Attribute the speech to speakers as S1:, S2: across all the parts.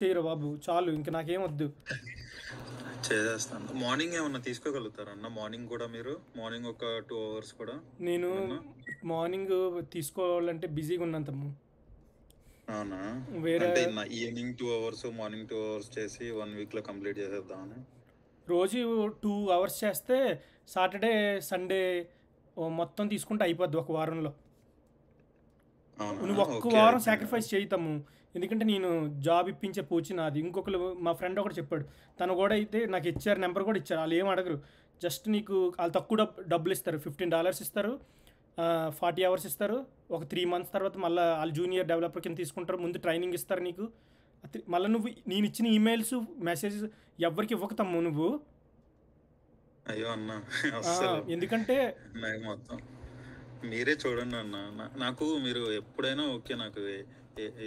S1: చేయరా బాబు, చాలు ఇంక నాకేం వద్దు.
S2: చేసేస్తాను. మార్నింగ్ ఏమన్నా తీసుకోగలుగుతారా అన్న? మార్నింగ్ కూడా మీరు మార్నింగ్ ఒక 2 అవర్స్ కూడా
S1: నేను
S2: ఏమన్నా?
S1: మార్నింగ్ తీసుకోవాలంటే బిజీగా ఉన్నాను తమ్ము.
S2: అవునా?
S1: వేరే
S2: అంటే ఈవినింగ్ 2 అవర్స్, మార్నింగ్ 2 అవర్స్ చేసి 1 వీక్లో కంప్లీట్ చేసేద్దామని.
S1: రోజు 2 అవర్స్ చేస్తే సాటర్డే సండే మొత్తం తీసుకుంటే అయిపోద్ది ఒక వారంలో.
S2: అవునా?
S1: నువ్వు ఒక్క
S2: ఓకే.
S1: వారం
S2: అయితే
S1: సాక్రిఫైస్ చేయితాము. ఎందుకంటే నేను జాబ్ ఇప్పించే పూచి నాది. ఇంకొకరు మా ఫ్రెండ్ ఒకటి చెప్పాడు, తను కూడా అయితే నాకు హెచ్ఆర్ నెంబర్ కూడా ఇచ్చారు. వాళ్ళు ఏం అడగరు, జస్ట్ నీకు వాళ్ళు తక్కువ డబ్బులు ఇస్తారు. $15 ఇస్తారు, 40 అవర్స్ ఇస్తారు. ఒక 3 months తర్వాత మళ్ళీ వాళ్ళు జూనియర్ డెవలపర్ కింద తీసుకుంటారు. ముందు ట్రైనింగ్ ఇస్తారు నీకు. మళ్ళీ నువ్వు నేను ఇచ్చిన ఈమెయిల్స్ మెసేజెస్ ఎవరికి ఇవ్వకతమ్ము నువ్వు.
S2: అయ్యో అన్న,
S1: ఆ,
S2: అస్సలు
S1: ఎందుకంటే
S2: నాకు మొత్తం మీరే చూడండి అన్న. నాకు మీరు ఎప్పుడైనా ఓకే నాకు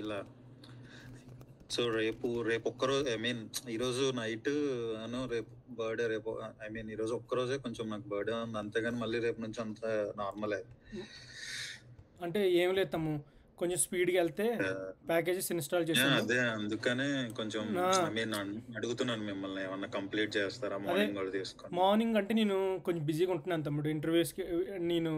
S2: ఇలా. సో రేపు ఒక్కరోజు, ఐ మీన్ ఈరోజు నైట్ అను రేపు బర్త్డే, రేపు ఐ మీన్ ఈరోజు ఒక్కరోజే కొంచెం నాకు బర్త్డే ఉంది, అంతేగాని మళ్ళీ రేపు నుంచి అంతా నార్మలే.
S1: అంటే ఏం లేదు తమ్ము, కొంచెం స్పీడ్గా వెళ్తే ప్యాకేజెస్ ఇన్స్టాల్ చేసాను.
S2: అదే అందుకనే కొంచెం
S1: నా
S2: ఐ మీన్ అడుగుతున్నాను మిమ్మల్ని, ఏమన్నా కంప్లీట్ చేస్తారా
S1: అదే
S2: మార్నింగ్ కూడా తీసుకొని.
S1: మార్నింగ్ అంటే నేను కొంచెం బిజీగా ఉంటున్నాను తమ్ముడు. ఇంటర్వ్యూస్కి నేను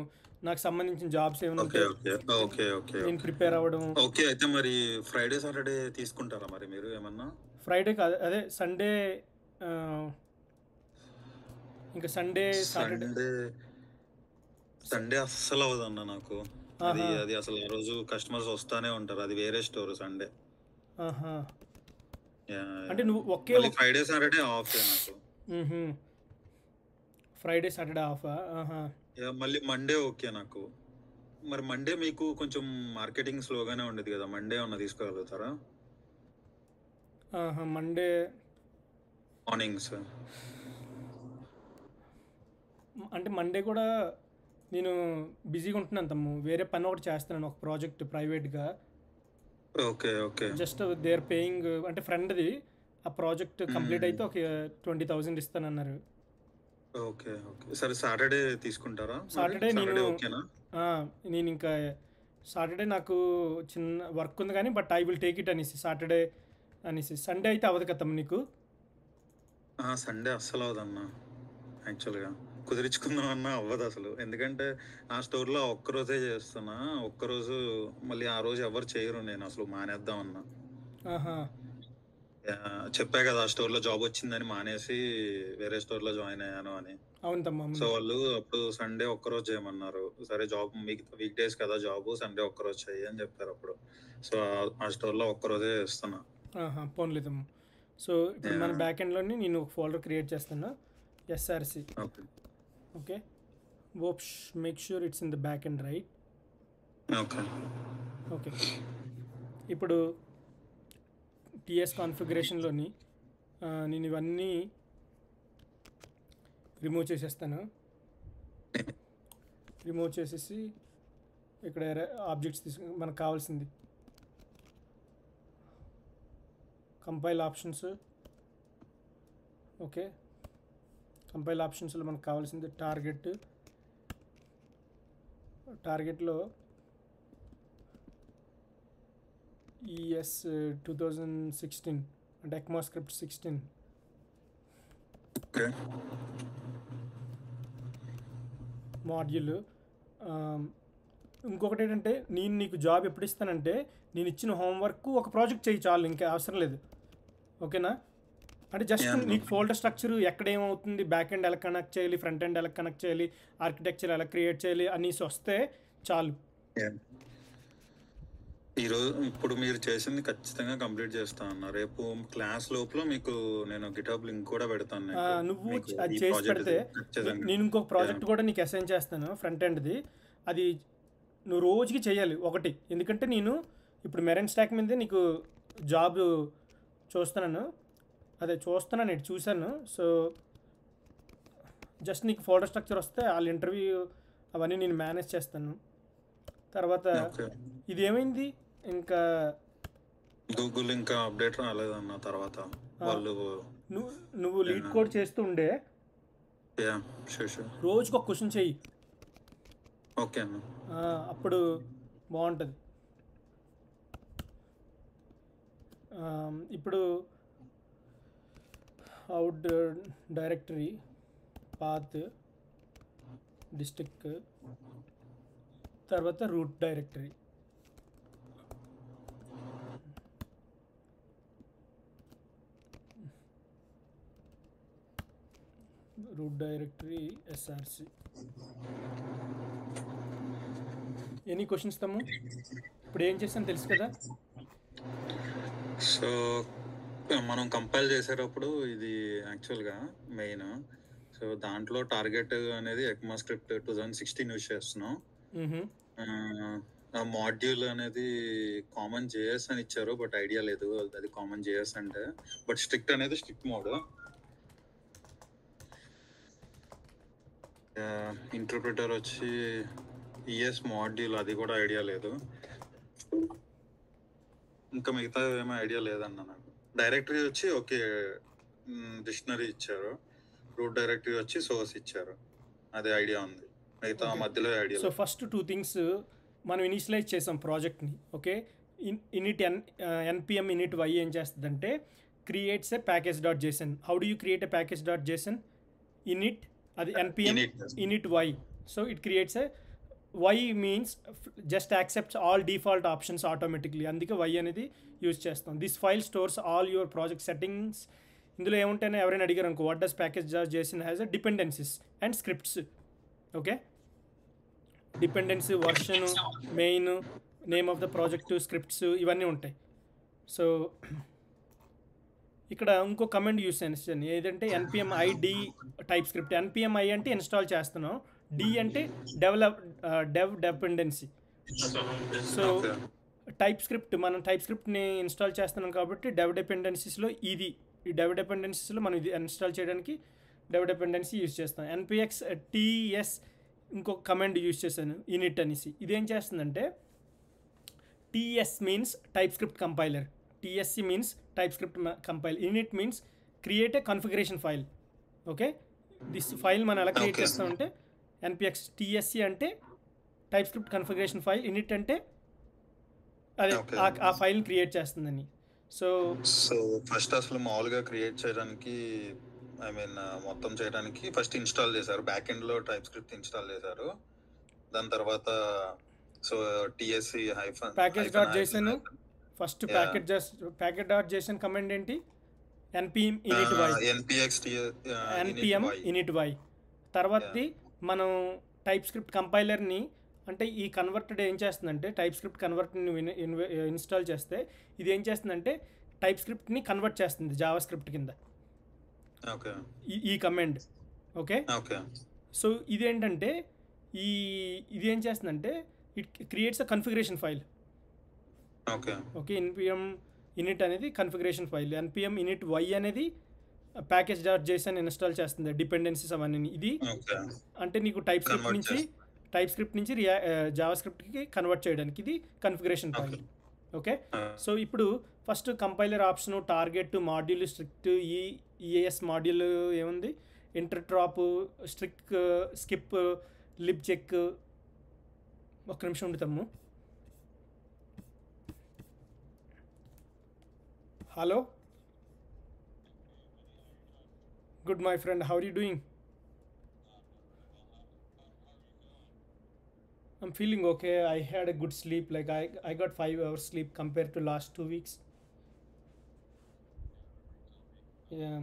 S1: నాకు సంబంధించిన జాబ్స్ ఏమైనా
S2: ఓకే
S1: ఉంటే
S2: ఓకే ఓకే ఓకే
S1: నేను
S2: ఓకే
S1: ప్రిపేర్ అవ్వడం.
S2: ఓకే. అయితే మరి ఫ్రైడే సాటర్డే తీసుకుంటారా మరి మీరు ఏమన్నా?
S1: ఫ్రైడే కాదు, అదే సండే. ఇంకా సండే సాటర్డే.
S2: సండే సండే అస్సలు అవ్వదన్న నాకు. అది
S1: ఆహా,
S2: అది అసలు ఆ రోజు కస్టమర్స్ వస్తానే ఉంటారు, అది వేరే స్టోర్ సండే.
S1: ఆహా.
S2: యా,
S1: అంటే
S2: యా.
S1: నువ్వు ఒకే
S2: మళ్ళీ ఫ్రైడే సాటర్డే ఆఫ్ నాకు.
S1: ఫ్రైడే సాటర్డే ఆఫా? ఆహా,
S2: యా, మళ్ళీ మండే ఓకే నాకు. మరి మండే మీకు కొంచెం మార్కెటింగ్ స్లోగానే ఉండేది కదా, మండే ఏమన్నా తీసుకోగలుగుతారా
S1: ఆహా. Monday
S2: mornings?
S1: అంటే మండే కూడా నేను బిజీగా ఉంటున్నాను తమ్ము. వేరే పని ఒకటి చేస్తున్నాను, ఒక ప్రాజెక్ట్ ప్రైవేట్గా.
S2: Okay okay
S1: just they are paying, అంటే ఫ్రెండ్ది. ఆ ప్రాజెక్ట్ కంప్లీట్ అయితే ఒక 20,000 ఇస్తానన్నారు.
S2: Okay okay. సరే సాటర్డే తీసుకుంటారా మరి?
S1: సాటర్డే నేను
S2: సాటర్డే ఓకేనా?
S1: ఆ, నేను ఇంకా సాటర్డే నాకు చిన్న వర్క్ ఉంది కానీ, but I will take it అనేసి సాటర్డే అనేసి. సండే అయితే అవ్వదు కదా తమ్ముడు నీకు.
S2: సండే అస్సలు అవ్వదన్నా. యాక్చువల్గా కుదిరించుకుందాం అన్నా అవ్వదు అసలు, ఎందుకంటే ఆ స్టోర్లో ఒక్కరోజే చేస్తున్నా. ఒక్కరోజు మళ్ళీ ఆ రోజు ఎవరు చేయరు, నేను అసలు మానేద్దాం అన్నా.
S1: ఆహా,
S2: చెప్పా కదా ఆ స్టోర్లో జాబ్ వచ్చిందని మానేసి వేరే స్టోర్లో జాయిన్ అయ్యాను అని.
S1: అవును తమ్ము,
S2: సో
S1: అవును.
S2: వాళ్ళు అప్పుడు సండే ఒక్కరోజు చేయమన్నారు. సరే జాబ్ మీకు వీక్ డేస్ కదా జాబ్, సండే ఒక్కరోజు చెయ్యి అని చెప్పారు అప్పుడు. సో ఆ స్టోర్లో ఒక్కరోజే చేస్తున్నా.
S1: ఆహా, పోన్లేదు తమ్ము. సో ఇప్పుడు మన
S2: Yeah.
S1: బ్యాక్ ఎండ్లోని నేను ఒక ఫోల్డర్ క్రియేట్ చేస్తాను, SRC.
S2: Okay
S1: okay, ops make sure it's in the back end, right?
S2: Okay
S1: okay, ఇప్పుడు టీఎస్ కాన్ఫిగరేషన్లోని నేను ఇవన్నీ రిమూవ్ చేసేస్తాను. రిమూవ్ చేసేసి ఇక్కడ ఆబ్జెక్ట్స్ మనకు కావాల్సింది కంపైల్ ఆప్షన్స్. ఓకే, కంపైల్ ఆప్షన్స్లో మనకు కావాల్సింది టార్గెట్లో ఈఎస్ 2016 అంటే ECMAScript 16.
S2: Okay
S1: module. ఇంకొకటి ఏంటంటే, నేను నీకు జాబ్ ఎప్పుడు ఇస్తానంటే నేను ఇచ్చిన హోంవర్క్ ఒక ప్రాజెక్ట్ చేయి చాలు, ఇంకా అవసరం లేదు. ఓకేనా? అంటే జస్ట్
S2: Yeah,
S1: నీకు ఫోల్డర్ స్ట్రక్చర్ ఎక్కడ ఏమవుతుంది, బ్యాక్ ఎండ్ ఎలా కనెక్ట్ చేయాలి, ఫ్రంట్ ఎండ్ ఎలా కనెక్ట్ చేయాలి, ఆర్కిటెక్చర్ ఎలా క్రియేట్ చేయాలి అనేసి వస్తే చాలు.
S2: Yeah. ఈరోజు ఇప్పుడు మీరు చేసింది ఖచ్చితంగా కంప్లీట్ చేస్తా అన్న. రేపు క్లాస్ లోపల మీకు నేను గిటాబ్ లింక్ కూడా పెడతాను.
S1: నువ్వు
S2: మీకు
S1: అది
S2: ఈ
S1: చేసి
S2: ప్రాజెక్ట్
S1: పెడితే
S2: ఖచ్చితంగా.
S1: నేను ఇంకొక ప్రాజెక్ట్ కూడా నీకు అసైన్ చేస్తాను, ఫ్రంట్ ఎండ్ది. అది నువ్వు రోజుకి చేయాలి ఒకటి. ఎందుకంటే నేను ఇప్పుడు మెరైన్ స్టాక్ మీదే నీకు జాబ్ చూస్తున్నాను, ఇటు చూశాను. సో జస్ట్ నీకు ఫోల్డర్ స్ట్రక్చర్ వస్తే వాళ్ళ ఇంటర్వ్యూ అవన్నీ నేను మేనేజ్ చేస్తాను. తర్వాత
S2: ఓకే.
S1: ఇది ఏమైంది ఇంకా
S2: గూగుల్ ఇంకా అప్డేట్ రాలేదన్న తర్వాత వాళ్ళు.
S1: నువ్వు లీడ్ కోడ్ చేస్తూ ఉండే
S2: యా షూర్ షూర్.
S1: రోజుకి ఒక క్వశ్చన్ చెయ్యి,
S2: ఓకే అన్న.
S1: అప్పుడు బాగుంటుంది. ఇప్పుడు అవుట్ డైరెక్టరీ పాత్ డిస్ట్రిక్ట్ తర్వాత root directory. Root directory SRC. Any questions తమ్ము? ఇప్పుడు ఏం చేస్తాను తెలుసు కదా.
S2: సో మనం కంపైల్ చేసేటప్పుడు ఇది యాక్చువల్గా మెయిన్. సో దాంట్లో టార్గెట్ అనేది ఎక్మా స్క్రిప్ట్ 2016 యూజ్ చేస్తున్నాం. ఆ మాడ్యూల్ అనేది కామన్ జేఎస్ అని ఇచ్చారు, బట్ ఐడియా లేదు అది కామన్ జేఎస్ అంటే. బట్ స్ట్రిక్ట్ అనేది స్ట్రిక్ట్ మోడ్. ఇంటర్ప్రిటర్ వచ్చి ఈఎస్ మాడ్యూల్, అది కూడా ఐడియా లేదు. ఇంకా మిగతా ఏమీ ఐడియా లేదన్న నాకు. డైరెక్టరీ వచ్చి ఓకే డిక్షనరీ ఇచ్చారు, రూట్ డైరెక్టరీ వచ్చి సోర్స్ ఇచ్చారు, అది ఐడియా ఉంది. మిగతా మధ్యలో ఐడియా.
S1: సో ఫస్ట్ 2 థింగ్స్ మనం ఇనిషియలైజ్ చేసాం ప్రాజెక్ట్ని. Okay, init NPM init Y ఏం చేస్తుందంటే creates a package dot JSON. How do you create a package dot JSON? Init, అది NPM init Y. So it creates a Y means just accepts all default options automatically, అందుకే Y అనేది use చేస్తాం. This file stores all your project settings. ఇందులో ఏముంటాయని ఎవరైనా అడిగారు అనుకో, what does package dot Jason has a dependencies and scripts. Okay, dependency, version, main, name of the project, scripts, ఇవన్నీ ఉంటాయి. So ఇక్కడ ఇంకో కమాండ్ యూస్ చేస్తాను, ఏదంటే NPM ID type script. NPM I అంటే ఇన్స్టాల్ చేస్తున్నాం, డి అంటే dev dependency. So type script, మనం టైప్ స్క్రిప్ట్ని ఇన్స్టాల్ చేస్తున్నాం కాబట్టి డెవ్ డిపెండెన్సీస్లో ఇది, ఈ డెవ్ డిపెండెన్సీస్లో మనం ఇది ఇన్స్టాల్ చేయడానికి డెవ్ డిపెండెన్సీ యూజ్ చేస్తాం. ఎన్పిఎక్స్ టీఎస్ ఇంకొక కమాండ్ యూజ్ చేశాను, ఇనిట్ అనేసి. ఇదేం చేస్తుందంటే TS means type script compiler, TSC means type script compile, in it means create a configuration file. Okay, this file మనం ఎలా క్రియేట్ చేస్తామంటే ఎన్పిఎక్స్ టీఎస్సి అంటే type script configuration file, in it అంటే అదే ఆ ఫైల్ని క్రియేట్ చేస్తుందని. సో
S2: ఫస్ట్ అసలు మామూలుగా క్రియేట్ చేయడానికి, ఐ మీన్ మొత్తం చేయడానికి ఫస్ట్ ఇన్స్టాల్ చేశారు, బ్యాక్ ఎండ్ లో టైప్ స్క్రిప్ట్ ఇన్స్టాల్ చేశారు. దాని తర్వాత so TSC hyphen
S1: package dot JSON, first package dot JSON command ఏంటి? NPM init Y, NPM init Y. తర్వాతది మనం టైప్ స్క్రిప్ట్ కంపైలర్ని, అంటే ఈ కన్వర్టెడ్ ఏం చేస్తుందంటే టైప్ స్క్రిప్ట్ కన్వర్ట్ని ఇన్స్టాల్ చేస్తే ఇది ఏం చేస్తుందంటే టైప్ స్క్రిప్ట్ని కన్వర్ట్ చేస్తుంది జావా స్క్రిప్ట్ కింద, ఈ కమాండ్. ఓకే, సో ఇదేంటంటే ఇది ఏం చేస్తుందంటే it creates a configuration file. Okay, NPM init అనేది configuration file, NPM init Y అనేది ప్యాకేజ్ డాట్ జేసన్ ఇన్స్టాల్ చేస్తుంది, డిపెండెన్సీస్ అవన్నీ. ఇది అంటే నీకు టైప్ స్క్రిప్ట్ నుంచి జావా స్క్రిప్ట్కి కన్వర్ట్ చేయడానికి ఇది కన్ఫిగరేషన్ ఫైల్. ఓకే, సో ఇప్పుడు first compiler option, target, module, strict, ES module ఏముంది, interop, strict, skip, lib check. ఒక్క నిమిషం ఉండుతాము. Hello, good my friend, how are you doing? I'm feeling okay. I had a good sleep. Like I got 5 hours sleep compared to last 2 weeks. Yeah.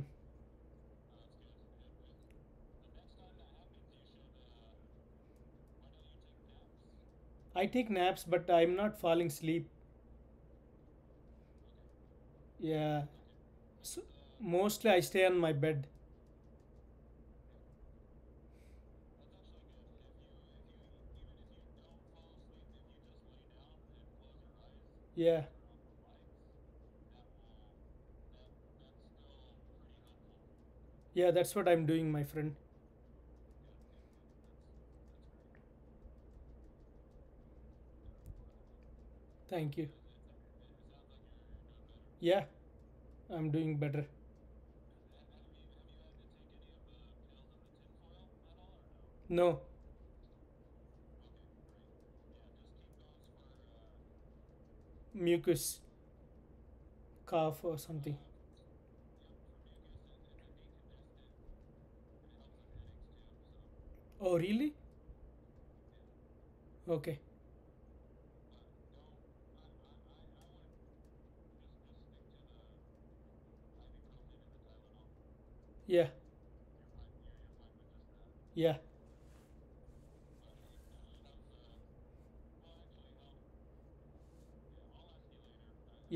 S1: I take naps, but I'm not falling asleep. Yeah. So mostly I stay on my bed. Yeah. Yeah, that's what I'm doing, my friend. Thank you. Yeah, I'm doing better. No. Mucus. Cough or something. Oh, really? Okay. Yeah. Yeah.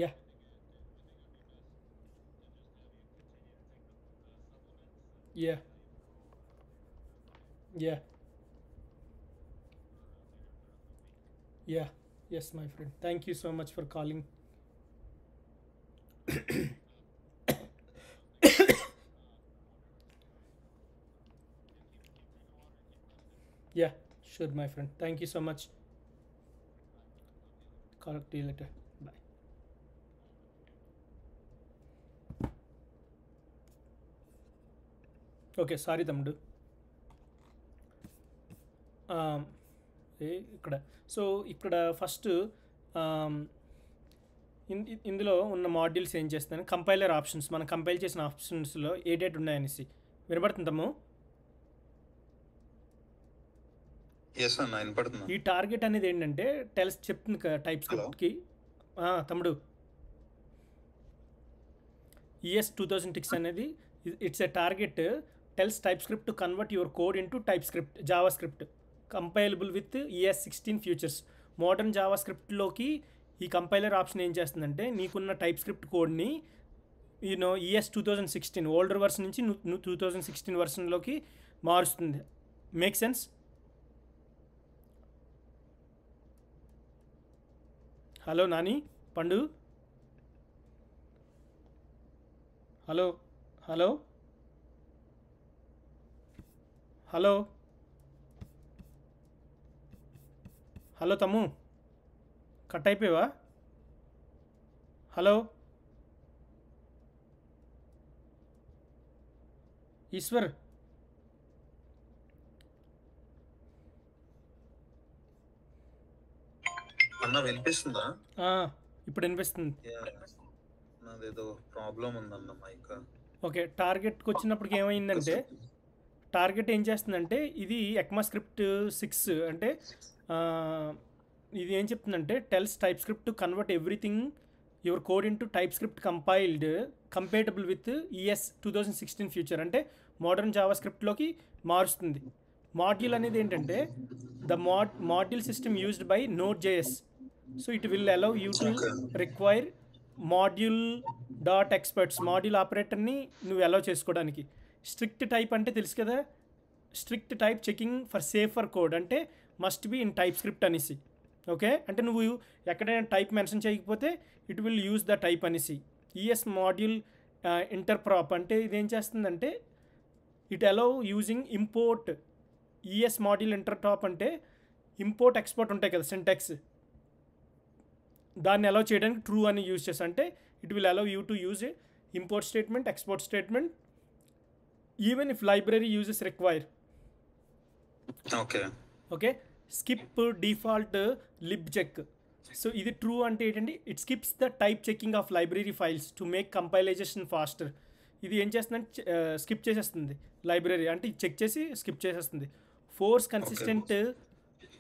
S1: Yeah. Yeah. Yeah. Yeah. Yes, my friend. Thank you so much for calling. Yeah, sure, my friend. Thank you so much. Talk to you later. Bye. Okay sorry తమ్ముడు. ఆమ్, ఇక్కడ so ఇక్కడ first ఇందులో ఉన్న modules ఏం చేస్తాను, compiler options, మనం compile చేసిన ఆప్షన్స్లో ఏ డేట్ ఉన్నాయనేసి వినబడుతుందమ్మో.
S2: ఎస్ అన్న వినపడుతున్నా.
S1: ఈ టార్గెట్ అనేది ఏంటంటే చెప్తుంది కదా టైప్ స్క్రిప్ట్కి. తమ్ముడు, ES 2006 అనేది it's a target tells TypeScript to convert your code into TypeScript JavaScript compilable with ES 16 futures. Modern జావా స్క్రిప్ట్లోకి ఈ కంపైలర్ ఆప్షన్ ఏం చేస్తుందంటే నీకున్న టైప్ స్క్రిప్ట్ కోడ్ని ES 2016 ఓల్డర్ వర్షన్ నుంచి 2016 వర్షన్లోకి మారుస్తుంది. Make sense? Hello Nani, Pandu, hello hello hello hello తమ్ము, కట్ అయిపోయావా? హలో ఈశ్వర్,
S2: అన్న వినిపిస్తుందా?
S1: ఇప్పుడు వినిపిస్తుంది.
S2: నాదేదో ప్రాబ్లం ఉందన్న మైక్.
S1: ఓకే, టార్గెట్కి వచ్చినప్పటికి ఏమైందంటే టార్గెట్ ఏం చేస్తుందంటే ఇది ECMAScript 6 అంటే ఇది ఏం చెప్తుందంటే tells TypeScript to convert everything your code into TypeScript compatible with ES 2016 future అంటే మోడర్న్ జావా స్క్రిప్ట్లోకి మారుస్తుంది. మాడ్యూల్ అనేది ఏంటంటే the module system used by Node.js. So it will allow you to require module dot exports module ఆపరేటర్ని నువ్వు allow చేసుకోవడానికి. Strict type అంటే తెలుసు కదా, strict type checking for safer code అంటే must be in TypeScript అనేసి. Okay, అంటే నువ్వు ఎక్కడైనా టైప్ మెన్షన్ చేయకపోతే it will use the type అనేసి. ES మాడ్యూల్ ఇంటర్ప్రాప్ అంటే ఇదేం చేస్తుందంటే it allow using import. ES module interop అంటే ఇంపోర్ట్ ఎక్స్పోర్ట్ ఉంటాయి కదా సింటాక్స్, దాన్ని అలౌ చేయడానికి ట్రూ అని యూజ్ చేస్తా. అంటే it will allow you to use import statement, export statement even if library uses require. Okay, skip default lib check. So ఇది true అంటే ఏంటంటే it skips the type checking of library files to make compilation faster. ఇది ఏం చేస్తుందంటే skip చేసేస్తుంది library, అంటే check చేసి skip చేసేస్తుంది. Force consistent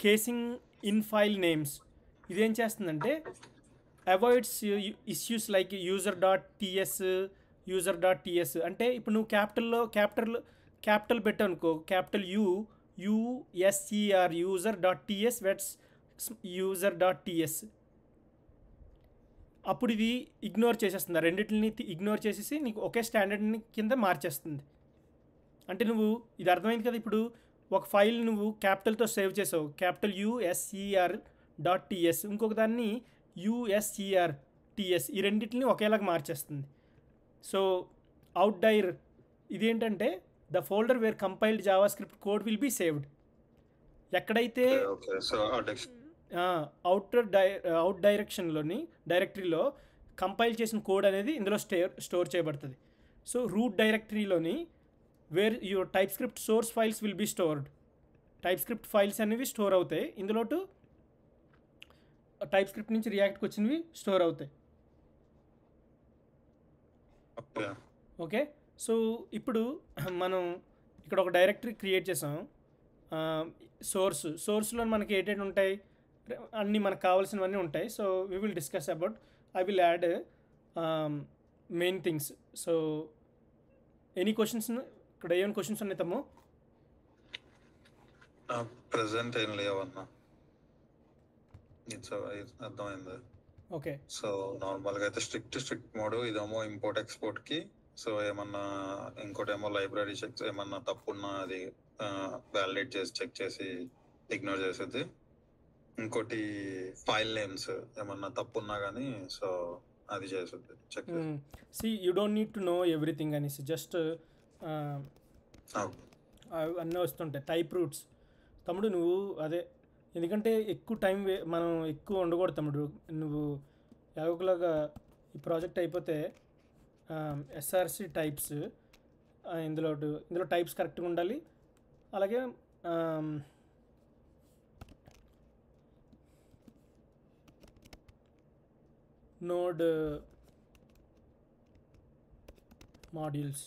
S1: casing in file names. ఇదేం చేస్తుందంటే అవాయిడ్స్ ఇష్యూస్ లైక్ user.ts అంటే ఇప్పుడు నువ్వు క్యాపిటల్ పెట్టావు అనుకో, capital USER user.ts vets user.ts, అప్పుడు ఇది ఇగ్నోర్ చేసేస్తుంది. రెండింటిని ఇగ్నోర్ చేసేసి నీకు ఒకే స్టాండర్డ్ని కింద మార్చేస్తుంది. అంటే నువ్వు ఇది అర్థమైంది కదా, ఇప్పుడు ఒక ఫైల్ నువ్వు క్యాపిటల్తో సేవ్ చేసావు, క్యాపిటల్ USER.ts, ఇంకొక దాన్ని USERTS, ఈ రెండింటిని ఒకేలాగా మార్చేస్తుంది. సో అవుట్డైర్ ఇదేంటంటే the folder where compiled JavaScript code will be saved. ఎక్కడైతే అవుట్ డైరెక్టరీలో కంపైల్ చేసిన కోడ్ అనేది ఇందులో స్టోర్ చేయబడుతుంది. సో రూట్ డైరెక్టరీలోని where your TypeScript source files will be stored. TypeScript files అనేవి స్టోర్ అవుతాయి ఇందులో, టైప్ స్క్రిప్ట్ నుంచి రియాక్ట్కి వచ్చినవి స్టోర్ అవుతాయి.
S2: ఓకే.
S1: ఓకే. సో ఇప్పుడు మనం ఇక్కడ ఒక డైరెక్టరీ క్రియేట్ చేసాం. సోర్స్లో మనకి ఏటేటి ఉంటాయి, అన్నీ మనకు కావాల్సినవన్నీ ఉంటాయి. So we will discuss about, I will add main things. So any questions, ఇక్కడ ఏమైనా క్వశ్చన్స్ ఉన్నాయి తమ్ము?
S2: ప్రెసెంట్ ఏం లేవన్నా. ఇట్స్ అర్థమైంది.
S1: ఓకే.
S2: సో నార్మల్గా అయితే స్ట్రిక్ట్ మోడ్ ఇదేమో ఇంపోర్ట్ ఎక్స్పోర్ట్ కి. సో ఏమన్నా ఇంకోటేమో లైబ్రరీ చెక్, ఏమన్నా తప్పున్నా అది వ్యాలిడేట్ చేసి చెక్ చేసి ఇగ్నోర్ చేసేది. ఇంకోటి ఫైల్ నేమ్స్ ఏమన్నా తప్పున్నా కానీ సో అది చేసేది చెక్ చేసి.
S1: See you don't need to know everything అనేసి, జస్ట్ అన్నీ వస్తుంటాయి. టైప్ రూట్స్ తమ్ముడు నువ్వు అదే, ఎందుకంటే ఎక్కువ టైం మనం ఎక్కువ ఉండకూడదు తమ్ముడు. నువ్వు ఎలాగోలాగా ఈ ప్రాజెక్ట్ అయిపోతే ఎస్ఆర్సి టైప్స్, ఇందులో టైప్స్ కరెక్ట్గా ఉండాలి. అలాగే నోడ్ మాడ్యూల్స్,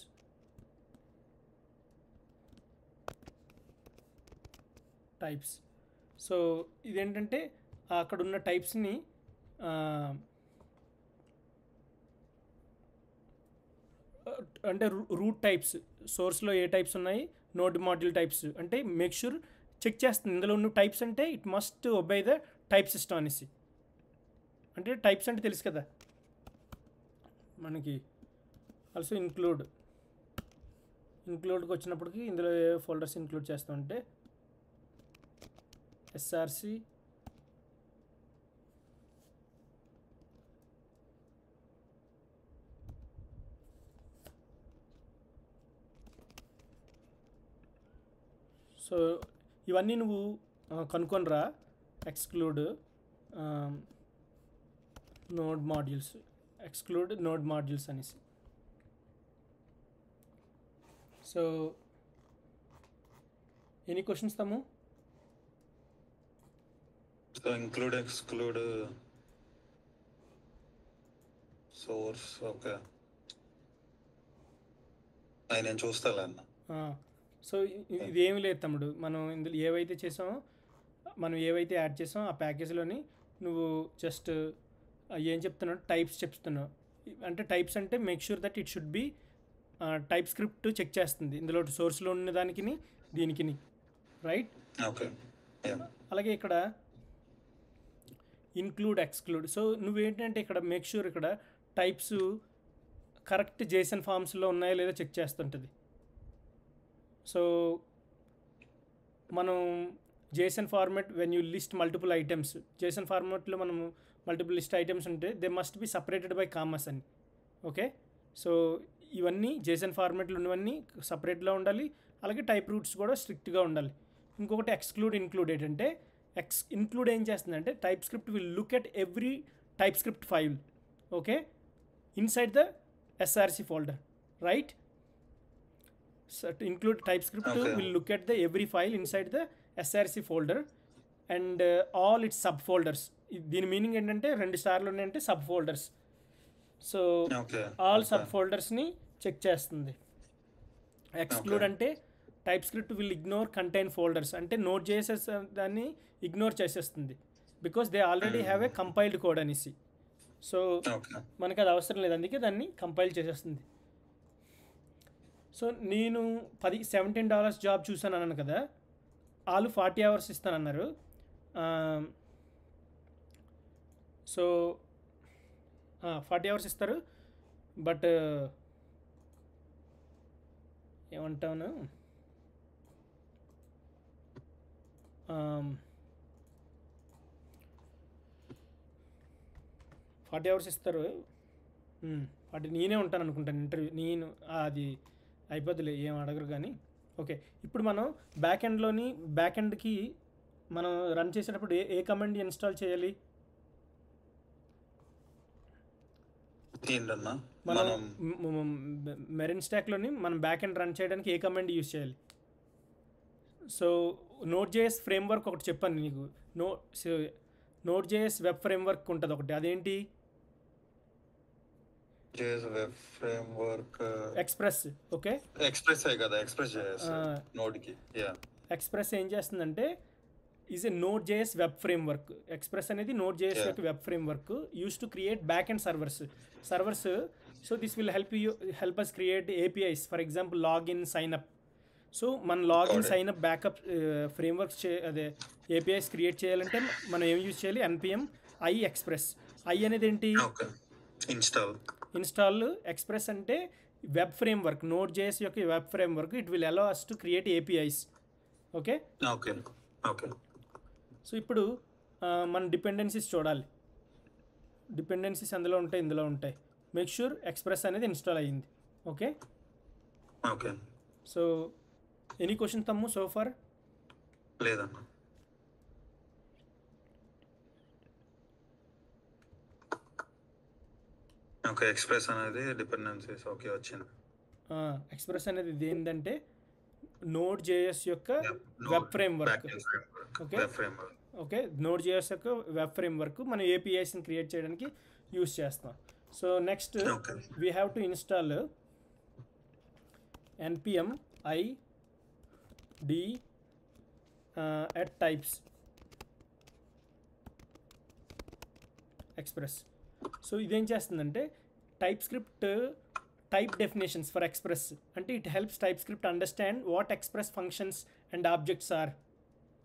S1: టైప్స్. సో ఇదేంటంటే అక్కడ ఉన్న టైప్స్ని అంటే రూట్ టైప్స్, సోర్స్లో ఏ టైప్స్ ఉన్నాయి, నోడ్ మాడ్యూల్ టైప్స్ అంటే మేక్ షూర్ చెక్ చేస్తుంది. ఇందులో ఉన్న టైప్స్ అంటే it must ఒబై the type system అనేసి. అంటే టైప్స్ అంటే తెలుసు కదా మనకి. ఆల్సో ఇంక్లూడ్కి వచ్చినప్పటికి ఇందులో ఏ ఫోల్డర్స్ ఇంక్లూడ్ చేస్తామంటే ఎస్ఆర్సి, సో ఇవన్నీ నువ్వు కనుక్కొనిరా. Exclude node modules, exclude node modules అనేసి. సో ఎనీ క్వశ్చన్స్ తమ్ము?
S2: So include exclude source. Okay, అది నేను చూస్తాలే అన్న.
S1: సో ఇదేమి లేదు తమ్ముడు, మనం ఇందులో ఏవైతే చేసామో, మనం ఏవైతే యాడ్ చేసామో ఆ ప్యాకేజ్లోని నువ్వు జస్ట్ ఏం చెప్తున్నావు, టైప్స్ చెప్తున్నావు. అంటే టైప్స్ అంటే make sure that it should be TypeScript check చేస్తుంది ఇందులో సోర్స్లో ఉన్న దానికి దీనికి, రైట్?
S2: ఓకే.
S1: అలాగే ఇక్కడ ఇంక్లూడ్ ఎక్స్క్లూడ్. సో నువ్వేంటంటే ఇక్కడ మేక్ షూర్ ఇక్కడ టైప్స్ కరెక్ట్ జేసన్ ఫామ్స్లో ఉన్నాయో లేదో చెక్ చేస్తుంటుంది. సో మనం Jason format when you list multiple items, Jason ఫార్మాట్లో మనం మల్టిపుల్ లిస్ట్ ఐటమ్స్ ఉంటే they must be separated by commerce అని. ఓకే, సో ఇవన్నీ జేసన్ ఫార్మాట్లో ఉన్నవన్నీ సపరేట్లో ఉండాలి. అలాగే టైప్ రూట్స్ కూడా స్ట్రిక్ట్గా ఉండాలి. ఇంకొకటి ఇంక్లూడ్ ఏంటంటే ఇంక్లూడ్ ఏం చేస్తుందంటే TypeScript will look at every type script file, okay, inside the SRC folder, right? So to include TypeScript will look at the every file inside the src folder and all its subfolders. దీని meaning ఏంటంటే 2 స్టార్లు ఉన్నాయంటే subfolders. So all సబ్ ఫోల్డర్స్ని check చేస్తుంది. Exclude అంటే TypeScript will ignore contain folders, అంటే note చేసేస్ దాన్ని ఇగ్నోర్ చేసేస్తుంది because they already have a compiled code అనేసి. సో మనకి అది అవసరం లేదు, అందుకే దాన్ని కంపైల్ చేసేస్తుంది. సో నేను $17 జాబ్ చూసాను అన్నాను కదా, వాళ్ళు 40 hours ఇస్తానన్నారు. సో 40 hours ఇస్తారు. బట్ ఏమంటాను, 40 hours ఇస్తారు. 40 నేనే ఉంటాను అనుకుంటాను ఇంటర్వ్యూ, నేను అది అయిపోద్దిలే, ఏం అడగరు కానీ. ఓకే, ఇప్పుడు మనం బ్యాక్ ఎండ్కి మనం రన్ చేసేటప్పుడు ఏ కమాండ్ ఇన్స్టాల్ చేయాలి? మనం మెరిన్ స్టాక్లోని మనం బ్యాక్ ఎండ్ రన్ చేయడానికి ఏ కమాండ్ యూజ్ చేయాలి? సో నోట్ జేఎస్ ఫ్రేమ్వర్క్ ఒకటి చెప్పాను నీకు, నోట్ జేఎస్ వెబ్ ఫ్రేమ్వర్క్ ఉంటుంది ఒకటి, అదేంటి?
S2: JS web framework
S1: express. Okay,
S2: express కదా, ఎక్స్ప్రెస్ JS నోడ్కి. యా
S1: ఎక్స్ప్రెస్ ఏం చేస్తుందంటే is a node JS web framework. Express అనేది నోడ్ జేఎస్ యొక్క web framework use to create back and servers. So this will help us create APIs, for example login sign up. So మన login sign up backup frameworks అదే APIs create చేయాలంటే మనం ఏం use చేయాలి? NPM I express. I అనేది ఏంటి? Install. Express అంటే web framework, Node JS యొక్క web framework. It will allow us to create APIs. Okay. So ఇప్పుడు మన డిపెండెన్సీస్ చూడాలి. డిపెండెన్సీస్ అందులో ఉంటాయి, ఇందులో ఉంటాయి. మేక్ షూర్ ఎక్స్ప్రెస్ అనేది ఇన్స్టాల్ అయ్యింది. ఓకే. సో ఎనీ క్వశ్చన్ తమ్ము సో ఫార్?
S2: లేదన్నా. ఓకే, ఎక్స్ప్రెస్ అనేది డిపెండెన్సీస్. ఓకే, వచ్చింది.
S1: ఎక్స్ప్రెస్ అనేది ఇది ఏంటంటే నోడ్ జేఎస్ యొక్క web framework. Okay okay, Node JS యొక్క వెబ్ ఫ్రేమ్వర్క్ మనం ఏపీఐస్ని క్రియేట్ చేయడానికి యూస్ చేస్తాం. So next we have to install npm i d at types express. So ఇదేం చేస్తుందంటే TypeScript type definitions for Express అంటే it helps TypeScript understand what Express functions and objects are.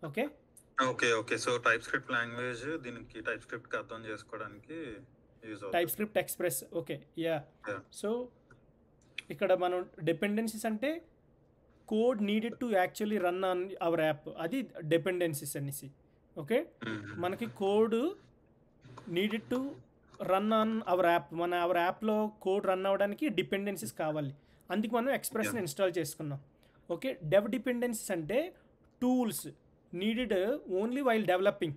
S1: Okay
S2: okay okay. So TypeScript language దీనికి TypeScript అర్థం చేసుకోవడానికి use అవుతుంది.
S1: TypeScript Express. Okay yeah. So ఇక్కడ మనం dependencies అంటే code needed to actually run on our app, అది dependencies అనేసి. Okay, మనకి code needed to run on our app, మన అవర్ యాప్లో కోడ్ రన్ అవ్వడానికి డిపెండెన్సీస్ కావాలి. అందుకు మనం ఎక్స్ప్రెస్ని ఇన్స్టాల్ చేసుకున్నాం. ఓకే, డెవ్ డిపెండెన్సీస్ అంటే tools needed only while developing.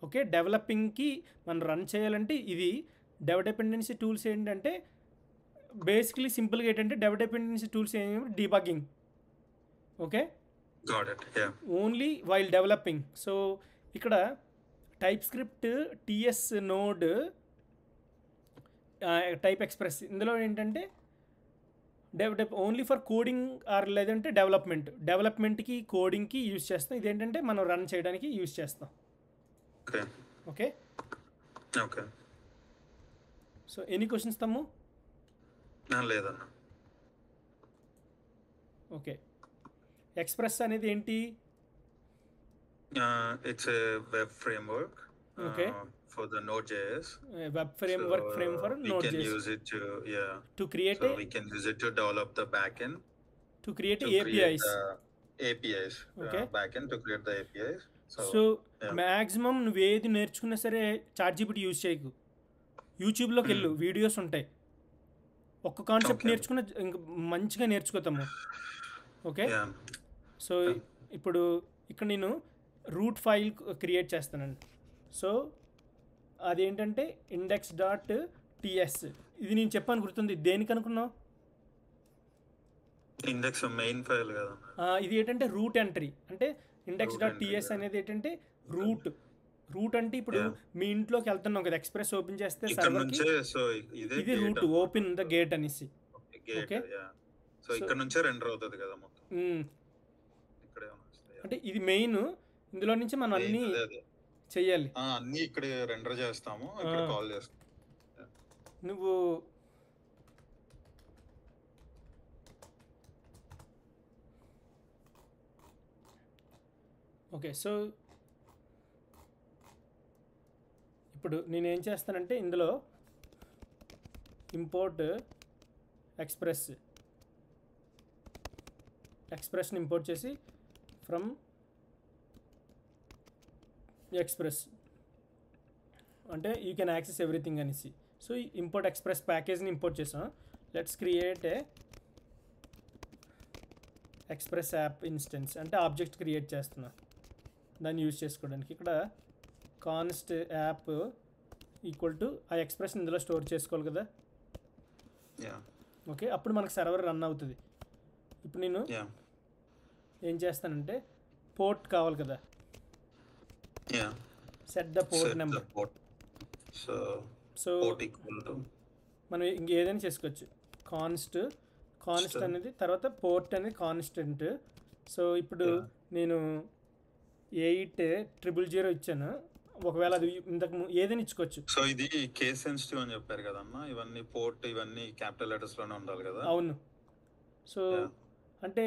S1: Okay, డెవలపింగ్కి మనం రన్ చేయాలంటే ఇది డెవ్ డిపెండెన్సీ టూల్స్ ఏంటంటే బేసిక్లీ సింపుల్గా ఏంటంటే డెవ్ డిపెండెన్సీ టూల్స్ ఏంటంటే debugging. Okay, only while developing. So ఇక్కడ TypeScript TS node type Express ఇందులో ఏంటంటే ఓన్లీ ఫర్ కోడింగ్ ఆర్ లేదంటే డెవలప్మెంట్కి కోడింగ్కి యూజ్ చేస్తాం. ఇదేంటంటే మనం రన్ చేయడానికి యూజ్ చేస్తాం. Okay
S2: okay.
S1: So any questions తమ్ము?
S2: లేదన్నా.
S1: ఓకే, ఎక్స్ప్రెస్ అనేది ఏంటి?
S2: It's a web framework for the Node.js.
S1: Web framework
S2: so
S1: frame for Node.js.
S2: We can use it to
S1: create
S2: we can use it to develop the backend.
S1: To create APIs.
S2: APIs.
S1: Okay.
S2: Backend to create the APIs.
S1: So maximum నువ్వు ఏది నేర్చుకున్నా సరే ChatGPT use చేయకు. యూట్యూబ్లోకి వెళ్ళు, videos ఉంటాయి. ఒక్క concept నేర్చుకున్న ఇంకా మంచిగా నేర్చుకోతాము. ఓకే, సో ఇప్పుడు ఇక్కడ నేను రూట్ ఫైల్ క్రియేట్ చేస్తానండి. సో అదేంటంటే index.ts. ఇది నేను చెప్పాను గుర్తుంది, దేనికి అనుకున్నావు?
S2: ఇండెక్స్ మెయిన్ ఫైల్ కదా.
S1: ఇది ఏంటంటే రూట్ ఎంట్రీ అంటే index.ts అనేది ఏంటంటే రూట్ అంటే ఇప్పుడు మీ ఇంట్లోకి వెళ్తున్నాం కదా, ఎక్స్ప్రెస్ ఓపెన్ చేస్తే సర్వర్కి ఇది రూట్, ఓపెన్ ద గేట్ అనేసి. ఓకే,
S2: సో ఇక్కడ నుంచే రెండర్ అవుతుంది కదా మొత్తం.
S1: అంటే ఇది మెయిన్, ఇందులో నుంచి మనం అన్ని చెయ్యాలి.
S2: అన్ని ఇక్కడ రెండర్ చేస్తాము, ఇక్కడ కాల్ చేస్తాము.
S1: నువ్వు ఓకే, సో ఇప్పుడు నేనేం చేస్తానంటే ఇందులో ఇంపోర్ట్ ఎక్స్ప్రెస్ని ఇంపోర్ట్ చేసి ఫ్రమ్ ఎక్స్ప్రెస్ అంటే యూ కెన్ యాక్సెస్ ఎవ్రీథింగ్ అనేసి. సో ఇంపోర్ట్ ఎక్స్ప్రెస్ ప్యాకేజ్ని ఇంపోర్ట్ చేసాం. Let's create a express app instance అంటే ఆబ్జెక్ట్ క్రియేట్ చేస్తున్నా దాన్ని యూజ్ చేసుకోవడానికి. ఇక్కడ కాన్స్ట్ యాప్ ఈక్వల్ టు ఆ ఎక్స్ప్రెస్ ఇందులో స్టోర్ చేసుకోవాలి కదా. ఓకే, అప్పుడు మనకు సర్వర్ రన్ అవుతుంది. ఇప్పుడు నేను ఏం చేస్తానంటే పోర్ట్ కావాలి కదా, set the port number.
S2: So
S1: మనం ఇంకేదైనా చేసుకోవచ్చు. కాన్స్ట్ అనేది, తర్వాత పోర్ట్ అనేది కాన్స్టెంట్. సో ఇప్పుడు నేను 8000 ఇచ్చాను. ఒకవేళ అది ఏదైనా ఇచ్చుకోవచ్చు.
S2: సో ఇది కేస్ సెన్సిటివ్ అని చెప్పారు కదన్నా, ఇవన్నీ పోర్ట్ ఇవన్నీ క్యాపిటల్ లెటర్స్ లోనే ఉండాలి కదా.
S1: అవును. సో అంటే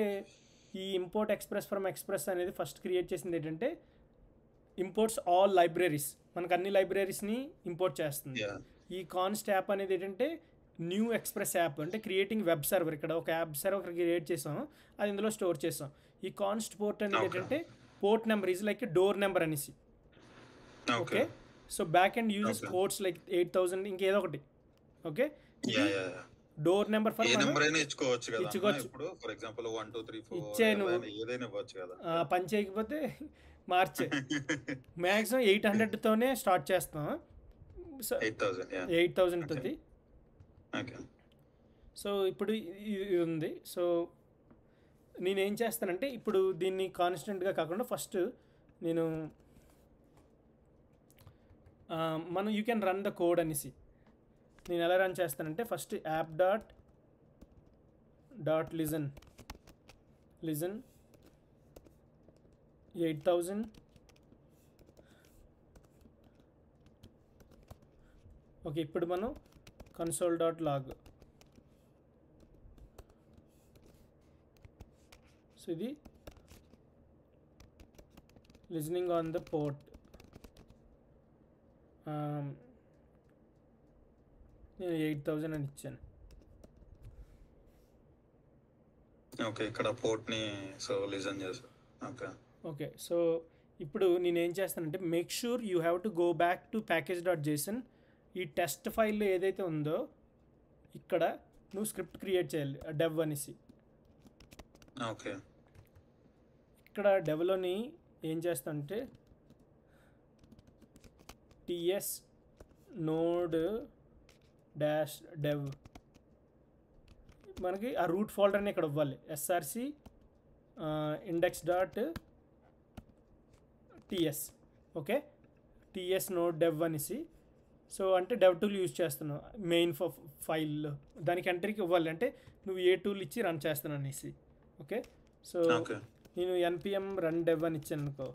S1: ఈ ఇంపోర్ట్ ఎక్స్ప్రెస్ ఫ్రమ్ ఎక్స్ప్రెస్ అనేది ఫస్ట్ క్రియేట్ చేసింది ఏంటంటే ఇంపోర్ట్స్ ఆల్ లైబ్రరీస్, మనకు అన్ని లైబ్రరీస్ని ఇంపోర్ట్ చేస్తుంది. ఈ కాన్స్ట్ యాప్ అనేది ఏంటంటే న్యూ ఎక్స్ప్రెస్ యాప్, అంటే క్రియేటింగ్ వెబ్ సర్వర్. ఇక్కడ ఒక యాప్ సర్వర్ క్రియేట్ చేసాం, అది ఇందులో స్టోర్ చేసాం. ఈ కాన్స్ట్ పోర్ట్ అనేది ఏంటంటే port number is like door number అనేసి. Okay, so backend uses ports like 8000 ఇంకేదో ఒకటి. ఓకే, డోర్ నెంబర్ ఫర్ ఇచ్చుకోవచ్చు.
S2: ఫర్ ఎగ్జాంపుల్ 1 2 3 4
S1: ఇచ్చే నువ్వు
S2: ఏదైనా ఇవ్వచ్చు కదా.
S1: పని చేయకపోతే మార్చే. మ్యాక్సిమం 800తోనే స్టార్ట్ చేస్తాం. సో 8000 ఉంటుంది. సో ఇప్పుడు ఇది ఉంది. సో నేనేం చేస్తానంటే ఇప్పుడు దీన్ని కాన్స్టెంట్గా కాకుండా ఫస్ట్ నేను మనం you can run the code అనేసి నేను ఎలా రన్ చేస్తానంటే first app dot listen 8000. Okay, ఇప్పుడు మనం console.log. సో ఇది లిజనింగ్ ఆన్ ద పోర్ట్. నేను 8000 అని ఇచ్చాను.
S2: ఓకే, ఇక్కడ పోర్ట్ని సో లిజన్ చేస్తాను.
S1: ఓకే, సో ఇప్పుడు నేనేం చేస్తానంటే make sure you have to go back to package.json. ఈ టెస్ట్ ఫైల్లో ఏదైతే ఉందో ఇక్కడ నువ్వు స్క్రిప్ట్ క్రియేట్ చేయాలి, డెవ్ అనేసి.
S2: ఓకే,
S1: ఇక్కడ డెవ్లోని ఏం చేస్తానంటే ts node -dev మనకి ఆ రూట్ ఫోల్డర్ని ఇక్కడ ఇవ్వాలి, src index.ts. Okay, ts node dev అనేసి. సో అంటే డెవ్ టూల్ యూజ్ చేస్తున్నావు మెయిన్ ఫైల్లో, దానికి ఎంట్రీకి ఇవ్వాలి అంటే నువ్వు ఏ టూల్ ఇచ్చి రన్ చేస్తున్నావు అనేసి. ఓకే, సో నేను npm run dev అని ఇచ్చాను అనుకో,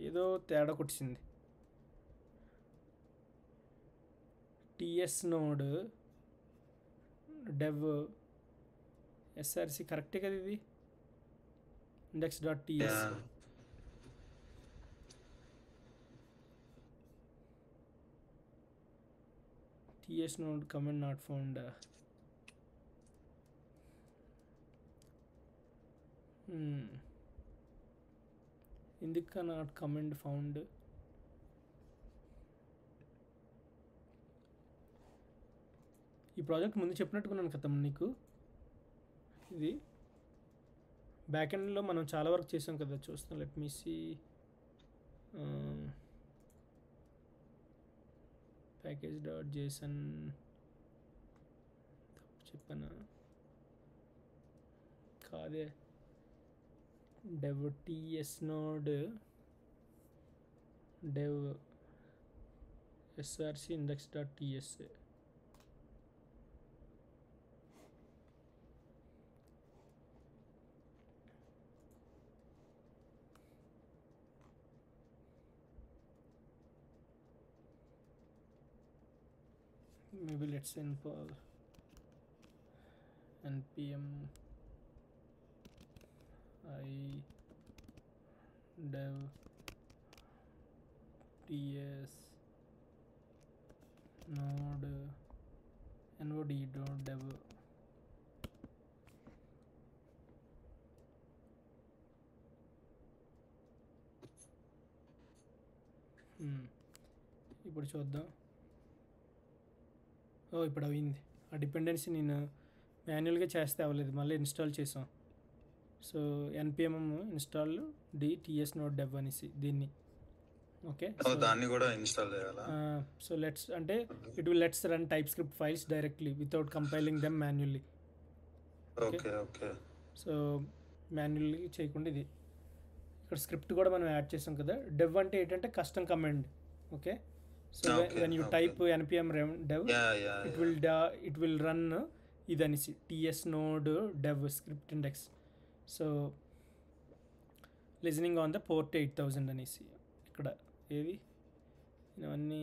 S1: ఏదో తేడా కొట్టింది. ts node dev src కరెక్టే కదా ఇది, index.ts. ts node command not found. ఎందుకు నాట్ కమాండ్ ఫౌండ్? ఈ ప్రాజెక్ట్ ముందు చెప్పినట్టుకున్నాను కదా నీకు. ఇది బ్యాక్ ఎండ్లో మనం చాలా వర్క్ చేసాం కదా, చూస్తాం. Let me see. package.json చెప్పనా కాదే, dev ts node dev src index.ts. maybe let's import npm I dev ts node node.dev. ఇప్పుడు చూద్దాం. ఇప్పుడు అయింది. ఆ డిపెండెన్సీ నేను మాన్యువల్గా చేస్తే అవ్వలేదు, మళ్ళీ ఇన్స్టాల్ చేసాం. So npm install ts node dev అనేసి దీన్ని. ఓకే,
S2: దాన్ని కూడా ఇన్స్టాల్ చేయాలా?
S1: సో లెట్స్ అంటే it will let's run type script files directly without compiling them manually.
S2: Okay okay,
S1: so manually చేయకుండా ఇది ఇక్కడ స్క్రిప్ట్ కూడా మనం యాడ్ చేసాం కదా. డెవ్ అంటే ఏంటంటే custom command. Okay, so
S2: okay.
S1: When you
S2: okay.
S1: Type npm dev,
S2: yeah! Yeah!
S1: it
S2: yeah!
S1: will it will run ఇదనేసి ts node dev script index. So listening on the port 8000 అనేసి ఇక్కడ ఏవి ఇవన్నీ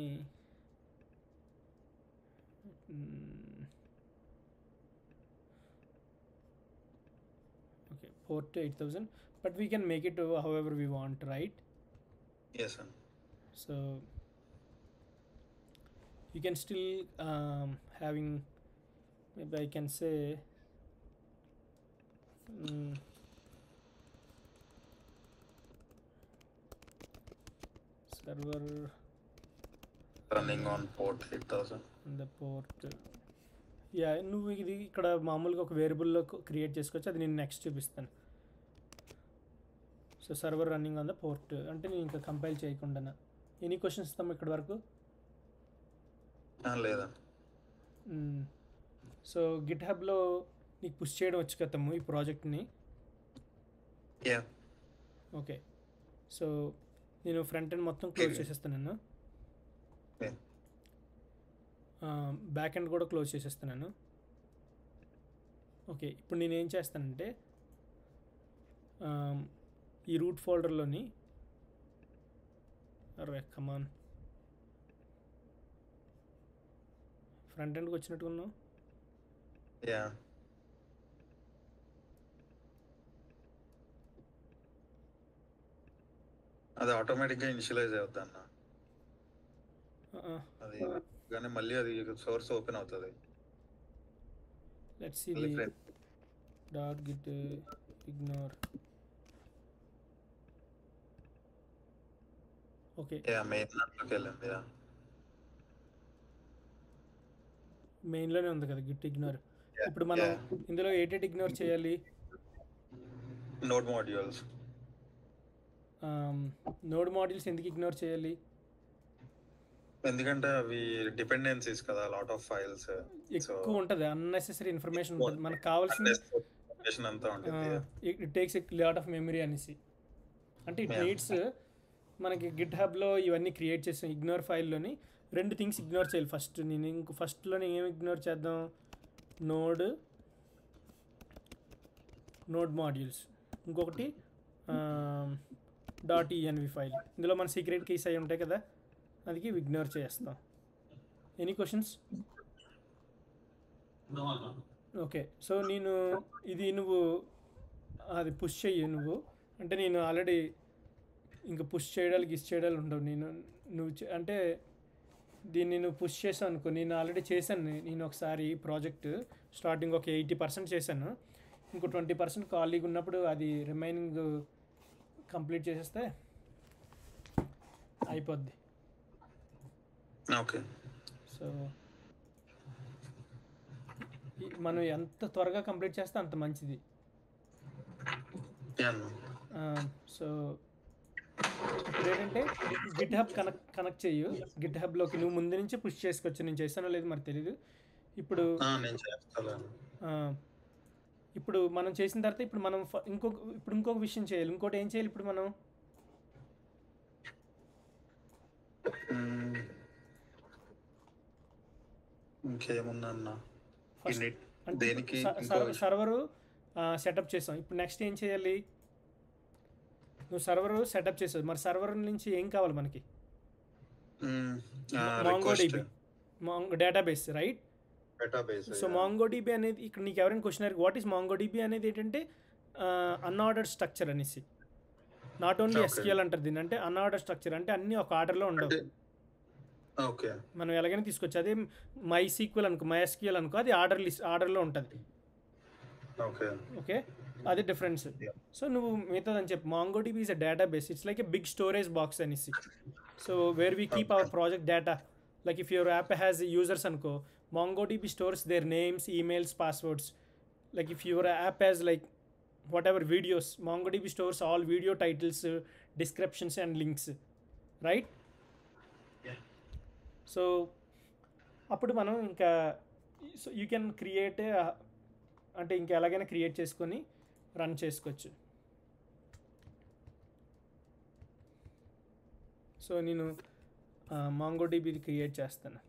S1: okay port 8000, but we can make it how ever we want, right?
S2: Yes అన్న.
S1: So you can still having, maybe I can say server
S2: running on port 8000.
S1: the port. Yeah నువ్వు ఇది ఇక్కడ మామూలుగా ఒక వేరియబుల్లో క్రియేట్ చేసుకోవచ్చు, అది నేను నెక్స్ట్ చూపిస్తాను. So server running on the port అంటే నేను ఇంకా కంపైల్ చేయకుండా. ఎనీ క్వశ్చన్స్ ఇస్తాము ఇక్కడ వరకు?
S2: లేదా.
S1: సో గిట్ హబ్లో నీకు పుష్ చేయడం వచ్చు కదమ్ము ఈ ప్రాజెక్ట్ని.
S2: యా.
S1: ఓకే, సో నేను ఫ్రంట్ ఎండ్ మొత్తం క్లోజ్ చేసేస్తున్నాను, బ్యాక్ ఎండ్ కూడా క్లోజ్ చేసేస్తున్నాను. ఓకే, ఇప్పుడు నేను ఏం చేస్తానంటే ఈ రూట్ ఫోల్డర్లోని కమాన్ ఫ్రంట్ ఎండ్కి వచ్చినట్టుగా ఉన్నావు.
S2: యా. అది ఆటోమేటిక్గా ఇనిషియలైజ్ అవుద్ది అన్న. అది కానీ మళ్ళీ అది సోర్స్ ఓపెన్ అవుతుంది.
S1: Let's see the dot git ignore. Okay,
S2: ya main దాంట్లోకి వెళ్ళింది. యా
S1: మెయిన్లోనే ఉంది కదా గిట్ ఇగ్నోర్. ఇప్పుడు మనం ఇందులో ఏటెడ్ ఇగ్నోర్ చేయాలి?
S2: Node modules.
S1: నోడ్ మాడ్యూల్స్ ఎందుకు ఇగ్నోర్ చేయాలి?
S2: ఎందుకంటే అవి డిపెండెన్సీస్ కదా, లాట్ ఆఫ్ ఫైల్స్
S1: ఎక్కువ ఉంటుంది, అన్నెసెసరీ ఇన్ఫర్మేషన్ ఉంటుంది. మనకు కావాల్సిన
S2: ఇన్ఫర్మేషన్ అంతా ఉంటుంది.
S1: It takes a lot of memory అనేసి. అంటే ఇట్ నీడ్స్ మనకి గిట్ హబ్లో ఇవన్నీ క్రియేట్ చేసాం ఇగ్నోర్ ఫైల్లోని 2 థింగ్స్ ఇగ్నోర్ చేయాలి. ఫస్ట్ నేను ఫస్ట్లోనే ఏం ఇగ్నోర్ చేద్దాం? నోడ్ మాడ్యూల్స్, ఇంకొకటి .env ఫైల్. ఇందులో మన సీక్రెట్ కీస్ అయి ఉంటాయి కదా, అది ఇగ్నోర్ చేస్తాం. Any questions? ఓకే, సో నేను ఇది నువ్వు అది పుష్ చెయ్యి నువ్వు, అంటే నేను ఆల్రెడీ ఇంకా పుష్ చేయడానికి చేయడాలు ఉండవు. నువ్వు అంటే దీన్ని నువ్వు పుష్ చేసావు అనుకో, నేను ఆల్రెడీ చేశాను. నేను ఒకసారి ప్రాజెక్ట్ స్టార్టింగ్ ఒక 80% చేశాను, ఇంకో 20% ఖాళీగా ఉన్నప్పుడు అది రిమైనింగ్ కంప్లీట్ చేసేస్తే అయిపోద్ది.
S2: ఓకే,
S1: సో మనం ఎంత త్వరగా కంప్లీట్ చేస్తే అంత మంచిది. సో ఇప్పుడు ఏంటంటే గిట్ హబ్ కనెక్ట్ చేయు. గిట్ హబ్లోకి నువ్వు ముందు నుంచి పుష్ చేసుకోవచ్చు. నేను చేస్తానో లేదు మరి తెలీదు. ఇప్పుడు ఇప్పుడు మనం చేసిన తర్వాత ఇప్పుడు మనం ఇంకొక విషయం చేయాలి. ఇంకోటి ఏం చేయాలి ఇప్పుడు మనం?
S2: ఇంకేముందన్నా,
S1: సర్వరు సెటప్ చేసాం. ఇప్పుడు నెక్స్ట్ ఏం చేయాలి? నువ్వు సర్వర్ సెటప్ చేసావు, మరి సర్వర్ నుంచి ఏం కావాలి మనకి? MongoDB database, right? So MongoDB అనేది ఇక్కడ నీకు ఎవరైనా క్వశ్చన్ అడిగి వాట్ ఈస్ MongoDB అనేది ఏంటంటే అన్ఆర్డర్డ్ స్ట్రక్చర్ అనేసి. నాట్ ఓన్లీ SQL అంటారు దీన్ని, అంటే అన్ఆర్డర్డ్ స్ట్రక్చర్ అంటే అన్నీ ఒక ఆర్డర్లో ఉండవు.
S2: ఓకే,
S1: మనం ఎలాగైనా తీసుకోవచ్చు. అదే MySQL అనుకో, MySQL అనుకో, అది ఆర్డర్లో ఉంటుంది. ఓకే, అది డిఫరెన్స్. సో నువ్వు మిగతాదని చెప్పు. MongoDB is a database, it's like a big storage box అనేసి. So where we keep our project data. Like if your app has users అనుకో, MongoDB stores their names, emails, passwords. Like if your app has like whatever videos, MongoDB stores all video titles, descriptions and links, right?
S2: Yeah.
S1: So అప్పుడు మనం ఇంకా so you can create, అంటే ఇంకా ఎలాగైనా create చేసుకొని run చేసుకోవచ్చు. So నేను mango డీబీది create చేస్తాను.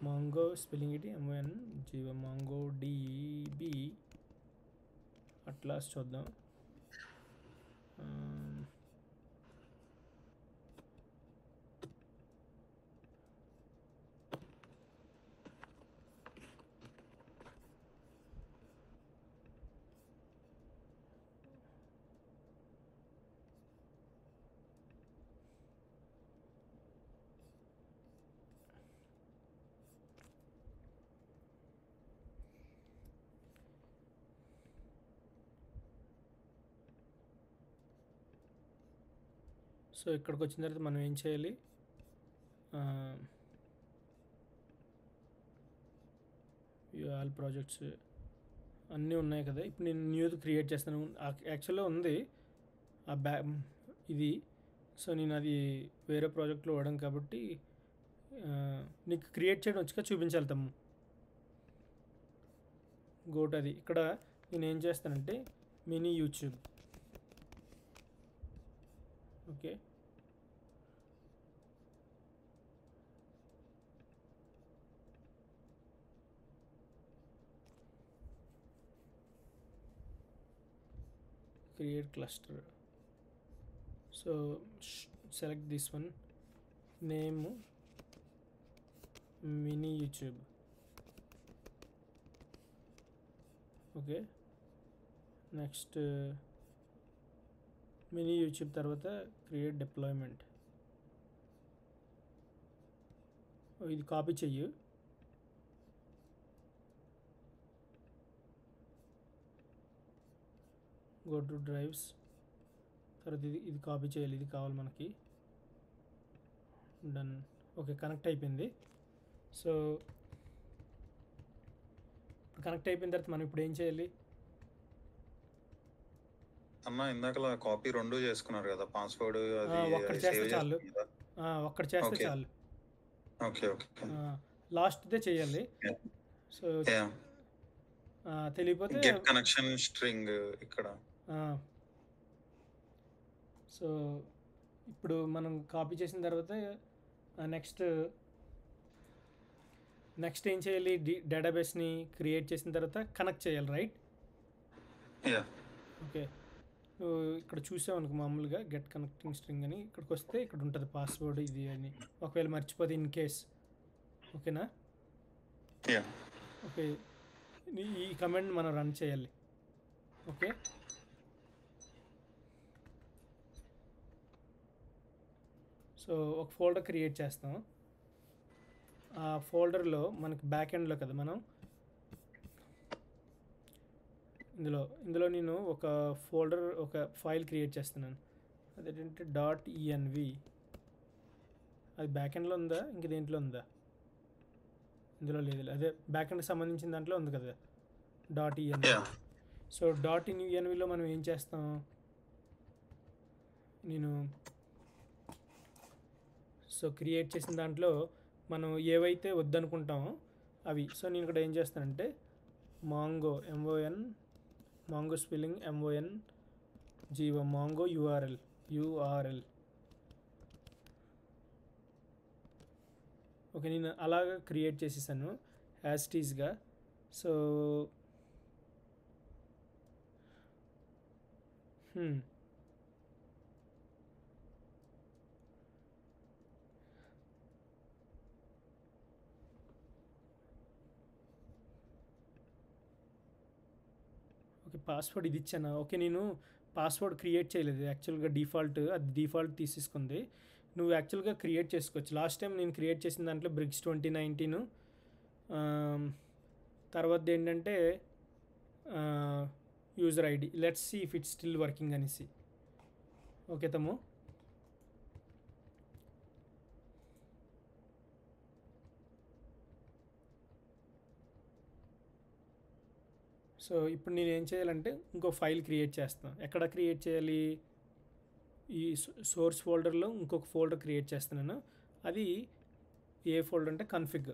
S1: మాంగో స్పెల్లింగ్ ఏంటి? MON జీవ మాంగో DB అట్లాస్ చూద్దాం. సో ఇక్కడికి వచ్చిన తర్వాత మనం ఏం చేయాలి? ఆల్ ప్రాజెక్ట్స్ అన్నీ ఉన్నాయి కదా. ఇప్పుడు నేను న్యూది క్రియేట్ చేస్తాను. యాక్చువల్గా ఉంది ఇది. సో నేను అది వేరే ప్రాజెక్ట్లో వాడాం కాబట్టి నీకు క్రియేట్ చేయడం వచ్చుగా చూపించాలి తమ్ము. అది ఇక్కడ నేను ఏం చేస్తానంటే mini YouTube. Okay, create cluster. So select this one, name mini YouTube. Okay, next mini YouTube tarvata create deployment. ఇది కాపీ చెయ్యి. Go to drives. తర్వాత ఇది కాపీ చేయాలి. ఇది కావాలి మనకి. డన్. ఓకే, కనెక్ట్ అయిపోయింది. సో కనెక్ట్ అయిపోయిన తర్వాత మనం ఇప్పుడు ఏం చేయాలి?
S2: అన్న ఇందాక కాపీ 2 చేసుకున్నారు కదా, పాస్వర్డ్
S1: ఒక్కటి చేస్తే చాలు. ఒక్కటి చేస్తే చాలు.
S2: ఓకే ఓకే,
S1: లాస్ట్దే చేయాలి. సో తెలియకపోతే
S2: గెట్ కనెక్షన్ స్ట్రింగ్ ఇక్కడ.
S1: సో ఇప్పుడు మనం కాపీ చేసిన తర్వాత నెక్స్ట్ ఏం చేయాలి? డేటాబేస్ని క్రియేట్ చేసిన తర్వాత కనెక్ట్ చేయాలి, రైట్? ఓకే, ఇక్కడ చూసామనుకో మామూలుగా గెట్ కనెక్టింగ్ స్ట్రింగ్ అని. ఇక్కడికి వస్తే ఇక్కడ ఉంటుంది పాస్వర్డ్ ఇది అని. ఒకవేళ మర్చిపోతే ఇన్ కేస్. ఓకేనా? ఓకే, ఈ కమాండ్ మనం రన్ చేయాలి. ఓకే, సో ఒక ఫోల్డర్ క్రియేట్ చేస్తాం. ఆ ఫోల్డర్లో మనకి బ్యాక్ ఎండ్లో కదా మనం ఇందులో నేను ఒక ఫైల్ క్రియేట్ చేస్తున్నాను. అదేంటంటే .env. అది బ్యాక్ ఎండ్లో ఉందా, ఇంక దేంట్లో ఉందా? ఇందులో లేదు. అదే బ్యాక్ ఎండ్కి సంబంధించిన దాంట్లో ఉంది కదా .env. సో .envలో మనం ఏం చేస్తాం? క్రియేట్ చేసిన దాంట్లో మనం ఏవైతే వద్దనుకుంటామో అవి. సో నేను ఇక్కడ ఏం చేస్తానంటే మాంగో మాంగో స్పెల్లింగ్ MON జీవ మాంగో URL. ఓకే, నేను అలాగా క్రియేట్ చేసేసాను యాజ్ ఇట్ ఈస్గా. సో ఓకే, పాస్వర్డ్ ఇది ఇచ్చాను. ఓకే, నేను పాస్వర్డ్ క్రియేట్ చేయలేదు యాక్చువల్గా. డిఫాల్ట్ తీసేసుకుంది. నువ్వు యాక్చువల్గా క్రియేట్ చేసుకోవచ్చు. లాస్ట్ టైం నేను క్రియేట్ చేసిన దాంట్లో బ్రిక్స్ 2019. తర్వాత ఏంటంటే user ID. Let's see if it's still working అనేసి. ఓకే తమ్ము, సో ఇప్పుడు నేను ఏం చేయాలంటే ఇంకో ఫైల్ క్రియేట్ చేస్తాను. ఎక్కడ క్రియేట్ చేయాలి? ఈ సోర్స్ ఫోల్డర్లో ఇంకొక ఫోల్డర్ క్రియేట్ చేస్తున్నాను. అది ఏ ఫోల్డర్ అంటే కన్ఫిగ్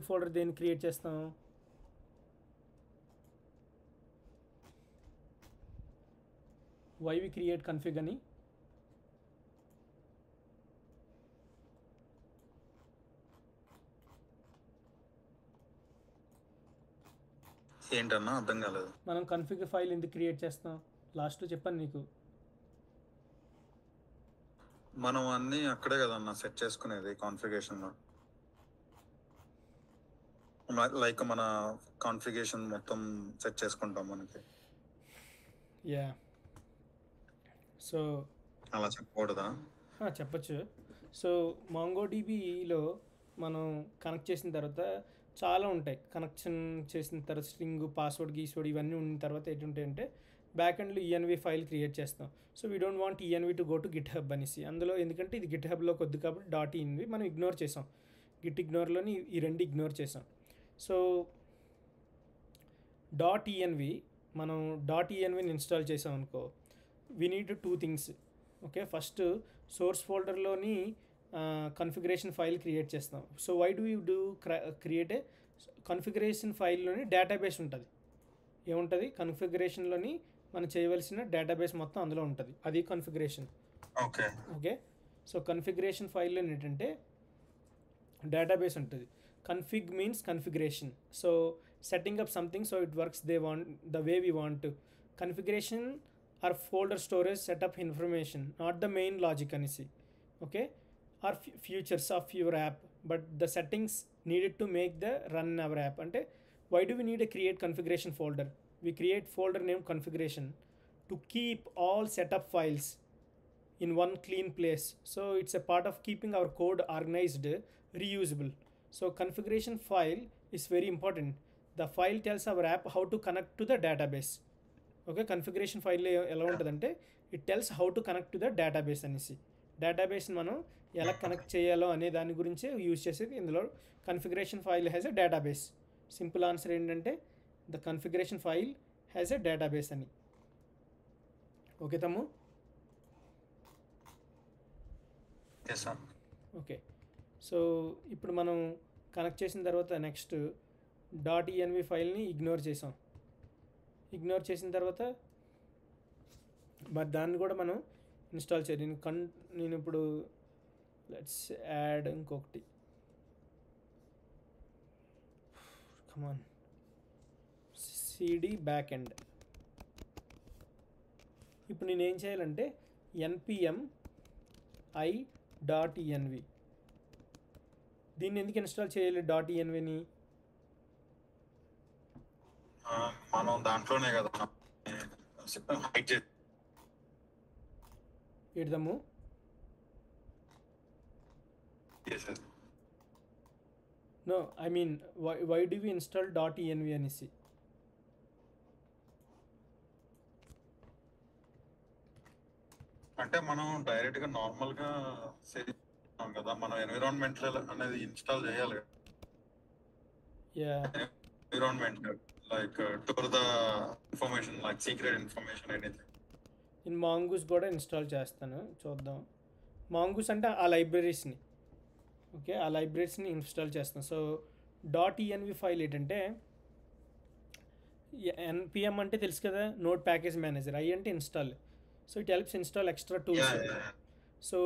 S1: ఫోల్డర్. దేన్ని క్రియేట్ చేస్తాం? వై వి క్రియేట్ కన్ఫిగ్ అని.
S2: ఏంటన్నా అర్థం కాలేదు.
S1: మనం కన్ఫిగ్ ఫైల్ ఎందుకు క్రియేట్ చేస్తాం లాస్ట్లో చెప్పాను నీకు.
S2: మనం అన్నీ అక్కడే కదన్నా సెట్ చేసుకునేది కాన్ఫిగరేషన్లో. లైక్ మన కాన్ఫిగరేషన్ మొత్తం సెట్ చేసుకుంటాం మనకి.
S1: యా సో
S2: అలా చెప్పకూడదా?
S1: చెప్పచ్చు. సో మాంగోడిబిలో మనం కనెక్ట్ చేసిన తర్వాత చాలా ఉంటాయి. కనెక్షన్ చేసిన తర్వాత స్ట్రింగ్, పాస్వర్డ్, గీస్వర్డ్ ఇవన్నీ ఉన్న తర్వాత ఏంటంటే బ్యాక్ ఎండ్లో ఈఎన్వి ఫైల్ క్రియేట్ చేస్తాం. So we don't want ENV to go to GitHub అనేసి. అందులో ఎందుకంటే ఇది గిట్ హబ్లో కొద్ది కాబట్టి డాట్ ఈఎన్వి మనం ఇగ్నోర్ చేసాం. గిట్ ఇగ్నోర్లోని ఈ రెండు ఇగ్నోర్ చేసాం. సో డాట్ ఈఎన్వి మనం డాట్ ఈఎన్విని ఇన్స్టాల్ చేసాం అనుకో, we need 2 things. Okay, first source ఫోల్డర్లోని కన్ఫిగరేషన్ ఫైల్ క్రియేట్ చేస్తాం. So why do you do create a configuration ఫైల్లోని డేటాబేస్ ఉంటుంది. ఏముంటుంది కన్ఫిగరేషన్లోని మనం చేయవలసిన డేటాబేస్ మొత్తం అందులో ఉంటుంది. అది configuration.
S2: Okay
S1: okay, so configuration ఫైల్లో ఏంటంటే డేటాబేస్ ఉంటుంది. Config means configuration. So setting up something so it works they want the way we want. Configuration are folder storage setup information, not the main logic అనేసి. Okay, or features of your app but the settings needed to make the run our app. అంటే why do we need a create configuration folder? We create folder named configuration to keep all setup files in one clean place. So it's a part of keeping our code organized, reusable. So configuration file is very important. The file tells our app how to connect to the database. Okay, configuration file ఎలా ఉంటుందంటే it tells how to connect to the database అనేసి. Database మనం ఎలా connect చేయాలో అనే దాని గురించే use చేసేది. ఇందులో configuration file has a database. Simple answer ఏంటంటే the configuration file has a database అని. ఓకే తమ్ము? ఓకే, సో ఇప్పుడు మనం కనెక్ట్ చేసిన తర్వాత నెక్స్ట్ డాట్ ఈఎన్వి ఫైల్ని ఇగ్నోర్ చేసాం. ఇగ్నోర్ చేసిన తర్వాత మరి దాన్ని కూడా మనం ఇన్స్టాల్ చేయాలి. నేను ఇప్పుడు లెట్స్ యాడ్ ఇంకొకటి. కమాన్, సిడి బ్యాక్ ఎండ్. ఇప్పుడు నేను ఏం చేయాలంటే npm i డాట్ ఈఎన్వి. దీన్ని ఎందుకు ఇన్స్టాల్ చేయాలి డాట్ ఈఎన్విని?
S2: మనం దాంట్లోనే కదా
S1: ఎడదాము. No, I mean, why do we install .env అనేసి?
S2: అంటే మనం డైరెక్ట్ గా నార్మల్ గా చేస్తాం కదా, మనం ఎన్విరాన్మెంట్ అనేది ఇన్స్టాల్ చేయాలి. Environment like to the information like secret information anything.
S1: నేను మాంగూస్ కూడా ఇన్స్టాల్ చేస్తాను, చూద్దాం. మాంగూస్ అంటే ఆ లైబ్రరీస్ని, ఓకే, ఆ లైబ్రరీస్ని ఇన్స్టాల్ చేస్తాం. సో డాట్ ఈఎన్వి ఫైల్ ఏంటంటే npm అంటే తెలుసు కదా, నోట్ ప్యాకేజ్ మేనేజర్. ఐ అంటే install. So it helps install extra tools. So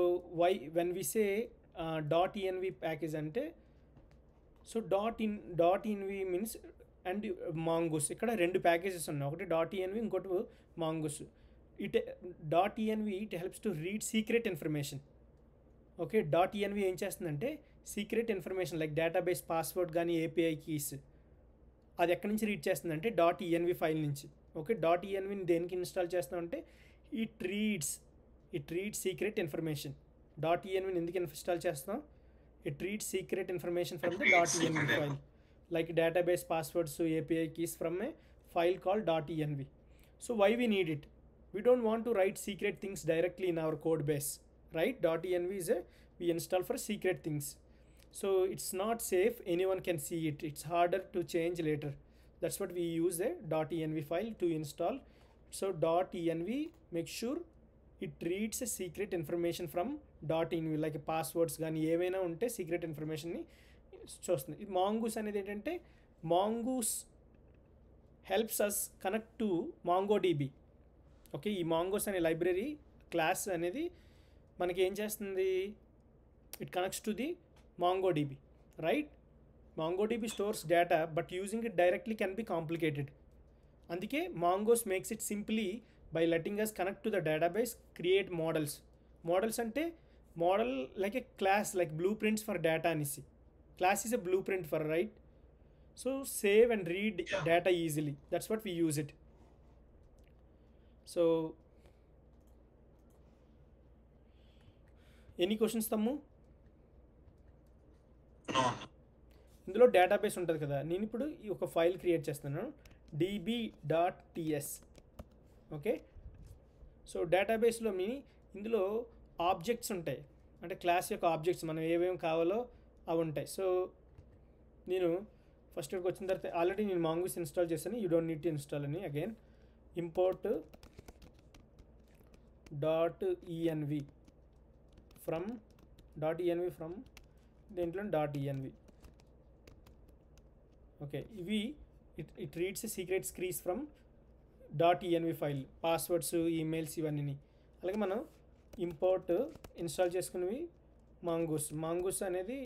S1: when we say dot ENV package అంటే, so dot ENV means and Mongoose. ఇక్కడ 2 ప్యాకేజెస్ ఉన్నాయి, ఒకటి డాట్ ఈఎన్వి, ఇంకోటి Mongoose. It dot ENV it helps to read secret information. Okay, dot ENV ఏం చేస్తుందంటే secret information like database password కానీ API keys అది ఎక్కడి నుంచి రీడ్ చేస్తుందంటే డాట్ ఈఎన్వి ఫైల్ నుంచి. ఓకే, డాట్ ఈఎన్విని దేనికి ఇన్స్టాల్ చేస్తామంటే it reads secret information. Dot ఈఎన్విని ఎందుకు ఇన్స్టాల్ చేస్తాం? It reads secret information from the dot ENV file like database passwords API keys from a file call dot ENV. So why we need it? We don't want to write secret things directly in our code base, right? .env is we install for secret things. So it's not safe, anyone can see it. It's harder to change later. That's what we use a .env file to install. So .env, make sure it reads a secret information from .env like passwords కానీ ఏవైనా ఉంటే secret ఇన్ఫర్మేషన్ని చూస్తుంది. ఈ Mongoose అనేది ఏంటంటే Mongoose helps us connect to MongoDB. Okay, ఈ Mongoose అనే లైబ్రరీ క్లాస్ అనేది మనకి ఏం చేస్తుంది, it connects to the MongoDB, right? MongoDB stores data but using it directly can be complicated. అందుకే Mongoose makes it simply by letting us connect to the database, create models. Models అంటే model like a class, like blueprints for data అనేసి. Class is a blueprint for, right? So save and read data easily, that's what we use it. So any questions తమ్ము? ఇందులో database ఉంటుంది కదా, నేను ఇప్పుడు ఈ ఒక file create చేస్తాను, db.ts. ఓకే, సో డేటాబేస్లో ఇందులో ఆబ్జెక్ట్స్ ఉంటాయి, అంటే క్లాస్ యొక్క ఆబ్జెక్ట్స్ మనం ఏమేమి కావాలో అవి ఉంటాయి. సో నేను ఫస్ట్ ఇక్కడికి వచ్చిన తర్వాత ఆల్రెడీ నేను మాంగోస్ ఇన్స్టాల్ చేశాను, you don't need to install అని. Again import .env from from దేంట్లో .env. ఓకే, ఇవి it reads secrets keys from .env file, passwords, emails ఇవన్నీ. అలాగే మనం ఇంపోర్ట్ ఇన్స్టాల్ చేసుకునేవి మాంగోస్ అనేది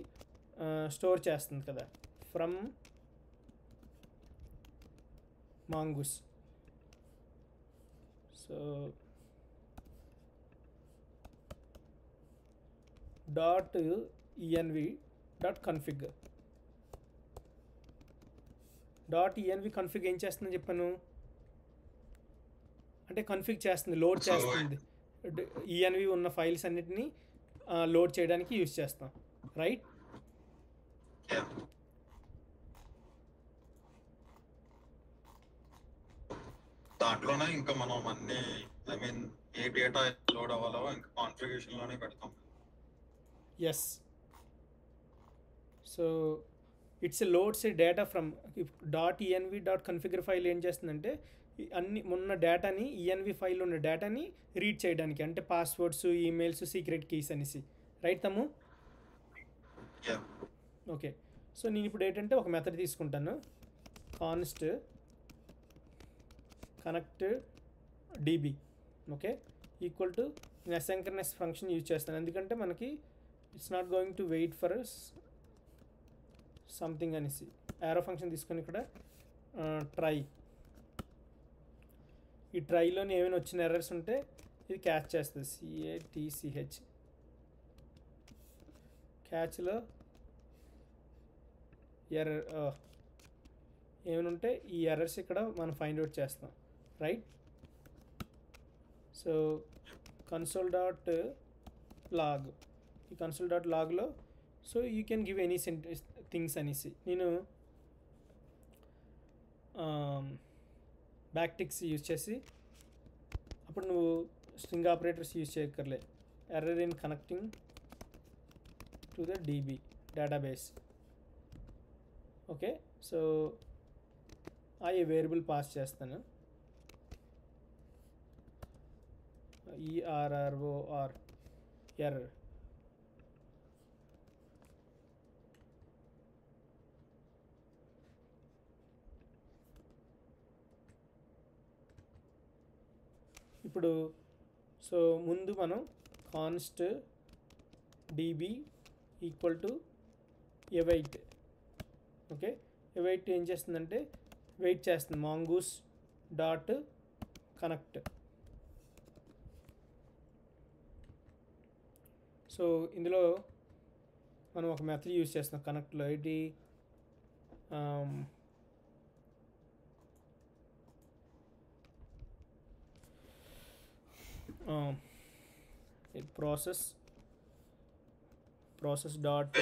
S1: స్టోర్ చేస్తుంది కదా, from mongoose. So .env.config .env ఏం చేస్తుందని చెప్పాను అంటే కన్ఫిగ్ చేస్తుంది, లోడ్ చేస్తుంది. env ఉన్న ఫైల్స్ అన్నిటిని లోడ్ చేయడానికి యూజ్ చేస్తాం, రైట్?
S2: దాంట్లోనే ఇంకా మనం అన్ని ఏ డేటా లోడ్ అవ్వాలో ఇంకా కాన్ఫిగరేషన్ లోనే పెడతాం.
S1: Yes, so it's loads data from .env.configure file ఏం చేస్తుందంటే అన్ని ఉన్న డేటాని env ఫైల్లో ఉన్న డేటాని రీడ్ చేయడానికి, అంటే పాస్వర్డ్స్, ఈమెయిల్స్, సీక్రెట్ కీస్ అనేసి, రైట్ తమ్ము? ఓకే, సో నేను ఇప్పుడు ఏంటంటే ఒక మెథడ్ తీసుకుంటాను, const connect db, okay, equal to నేను అసైన్కర్నెస్ ఫంక్షన్ యూజ్ చేస్తాను, ఎందుకంటే మనకి it's not going to wait for something అనేసి. యారో ఫంక్షన్ తీసుకొని ఇక్కడ ట్రై, ఈ ట్రైలోని ఏమైనా వచ్చిన ఎర్రర్స్ ఉంటే ఇది క్యాచ్ చేస్తుంది, CATCH. క్యాచ్లో ఎర్రర్ ఏమైనా ఉంటే ఈ ఎర్రర్స్ ఇక్కడ మనం ఫైండ్ అవుట్ చేస్తాం, రైట్? సో console.log, ఈ console.logలో so you can give any things అనేసి. నేను బ్యాక్ టిక్స్ యూజ్ చేసి, అప్పుడు నువ్వు స్ట్రింగ్ ఆపరేటర్స్ యూజ్ చేయక్కర్లే. Error in connecting to the DB database. Okay, so ఈ వేరియబుల్ పాస్ చేస్తాను, ERROR ఎర్రర్. ఇప్పుడు సో ముందు మనం const db equal to await. Okay, await ఏం చేస్తుందంటే వెయిట్ చేస్తుంది, మాంగూస్ డాట్ కనెక్ట్. సో ఇందులో మనం ఒక మెథడ్ యూజ్ చేస్తున్నాం కనెక్ట్లో, ఏంటి process dot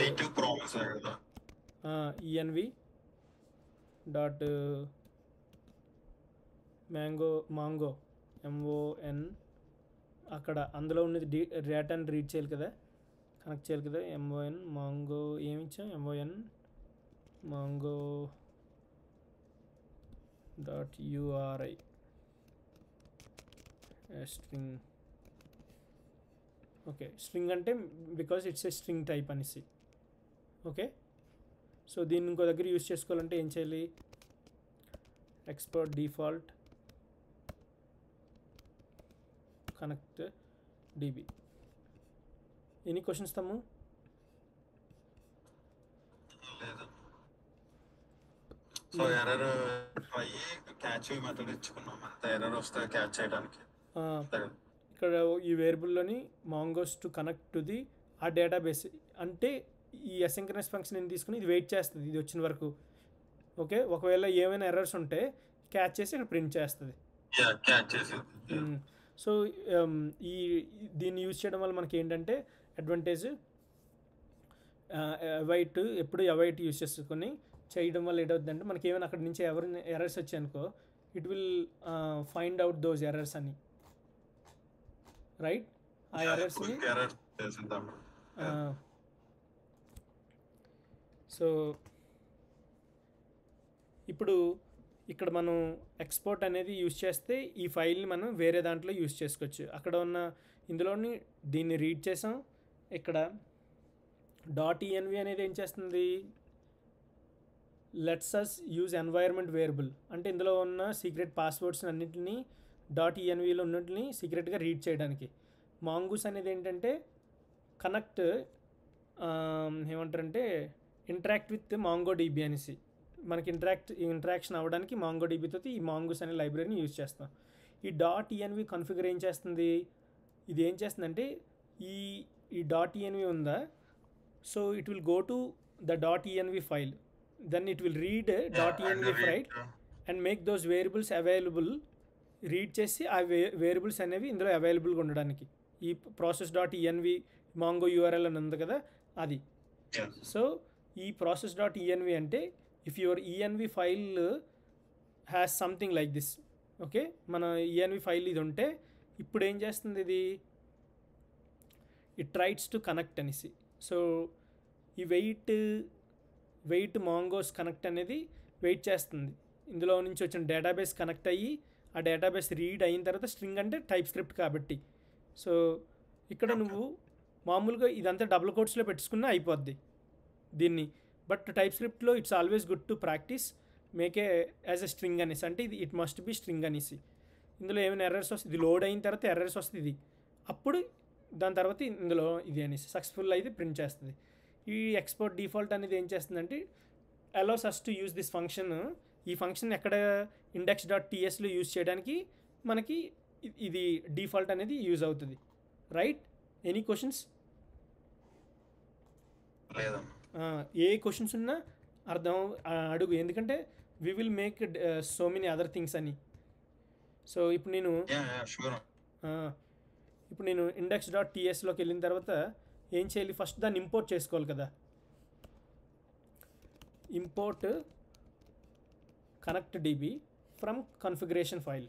S1: env dot mango MON, అక్కడ అందులో ఉన్నది డేటాని రీడ్ చేయాలి కదా, కనెక్ట్ చేయాలి కదా. MON మాంగో ఏమి ఇచ్చాం, MON Mongo .uri string. Okay, string అంటే because it's a string type అనేసి. ఓకే, సో దీన్ని ఇంకో దగ్గర యూజ్ చేసుకోవాలంటే ఏం చేయాలి, export default connect DB. Any questions తమ్ము?
S2: లేదు. సో ఎర్రర్ అయ్యి క్యాచ్ మెథడ్ ఇచ్చుకున్నాం, అంత ఎర్రర్ వస్తే క్యాచ్ చేయడానికి.
S1: ఇక్కడ ఈ వేరియబుల్లోని Mongoose to connect to the ఆ డేటాబేస్ అంటే ఈ అసింక్రనస్ ఫంక్షన్ ఏం తీసుకుని ఇది వెయిట్ చేస్తుంది ఇది వచ్చిన వరకు. ఓకే, ఒకవేళ ఏమైనా ఎర్రర్స్ ఉంటే క్యాచ్ చేసి ఇక్కడ ప్రింట్ చేస్తుంది.
S2: క్యాచ్ చేసి.
S1: సో ఈ దీన్ని యూజ్ చేయడం వల్ల మనకి ఏంటంటే అడ్వాంటేజ్, అవైట్ ఎప్పుడు అవైట్ యూజ్ చేసుకొని చేయడం వల్ల ఏంటవుతుందంటే మనకి ఏమైనా అక్కడి నుంచి ఎవరైనా ఎర్రర్స్ వచ్చాయనుకో it will find out those errors అని, రైట్? ఆ ఎర్రర్స్ని సో ఇప్పుడు ఇక్కడ మనం ఎక్స్పోర్ట్ అనేది యూజ్ చేస్తే ఈ ఫైల్ని మనం వేరే దాంట్లో యూజ్ చేసుకోవచ్చు. అక్కడ ఉన్న ఇందులోని దీన్ని రీడ్ చేసాం. ఇక్కడ .env అనేది ఏం చేస్తుంది, let's us use environment variable అంటే ఇందులో ఉన్న సీక్రెట్ పాస్వర్డ్స్ అన్నింటినీ .envలో ఉన్నటిని సీక్రెట్గా రీడ్ చేయడానికి. మాంగూస్ అనేది ఏంటంటే కనెక్ట్ ఏమంటారంటే ఇంటరాక్ట్ విత్ మాంగో డిబి అనేసి మనకి ఇంటరాక్షన్ అవ్వడానికి మాంగో డిబితో ఈ మాంగూస్ అనే లైబ్రరీని యూజ్ చేస్తాం. ఈ .env కాన్ఫిగర్ ఏం చేస్తుంది, ఇది ఏం చేస్తుందంటే ఈ .env ఉందా, so it will go to the .env file, then it will read .env file and make those variables available. రీడ్ చేసి ఆ వేరియబుల్స్ అనేవి ఇందులో అవైలబుల్గా ఉండడానికి ఈ ప్రాసెస్ .env మాంగో యూఆర్ఎల్ అని ఉంది కదా అది. సో ఈ ప్రాసెస్ .env అంటే if your env file has something like this, okay, మన env ఫైల్ ఇది ఉంటే ఇప్పుడు ఏం చేస్తుంది ఇది, ఇట్ ట్రైట్స్ టు కనెక్ట్ అనేసి. సో ఈ వెయిట్ మాంగోస్ కనెక్ట్ అనేది వెయిట్ చేస్తుంది. ఇందులో నుంచి వచ్చిన డేటాబేస్ కనెక్ట్ అయ్యి ఆ డేటాబేస్ రీడ్ అయిన తర్వాత స్ట్రింగ్ అంటే టైప్ స్క్రిప్ట్ కాబట్టి, సో ఇక్కడ నువ్వు మామూలుగా ఇదంతా డబుల్ కోట్స్లో పెట్టుకున్నా అయిపోద్ది దీన్ని. బట్ టైప్ స్క్రిప్ట్లో it's always good to practice make a as a string అనేసి, అంటే ఇది ఇట్ మస్ట్ బి స్ట్రింగ్ అనేసి. ఇందులో ఏమైనా ఎర్రర్స్ వస్తుంది, ఇది లోడ్ అయిన తర్వాత ఎర్రర్స్ వస్తుంది ఇది, అప్పుడు దాని తర్వాత ఇందులో ఇది అనేసి సక్సెస్ఫుల్ అయితే ప్రింట్ చేస్తుంది. ఈ ఎక్స్పోర్ట్ డిఫాల్ట్ అనేది ఏం చేస్తుందంటే allows us to use this function. ఈ ఫంక్షన్ ఎక్కడ index.tsలో యూజ్ చేయడానికి మనకి ఇది డిఫాల్ట్ అనేది యూజ్ అవుతుంది, రైట్? Any questions? ఏ క్వశ్చన్స్ ఉన్నా అర్థం అడుగు, ఎందుకంటే we will make so many other things అని. సో ఇప్పుడు నేను index.tsలోకి వెళ్ళిన తర్వాత ఏం చేయాలి, ఫస్ట్ దాన్ని ఇంపోర్ట్ చేసుకోవాలి కదా. Import connect dB from configuration file,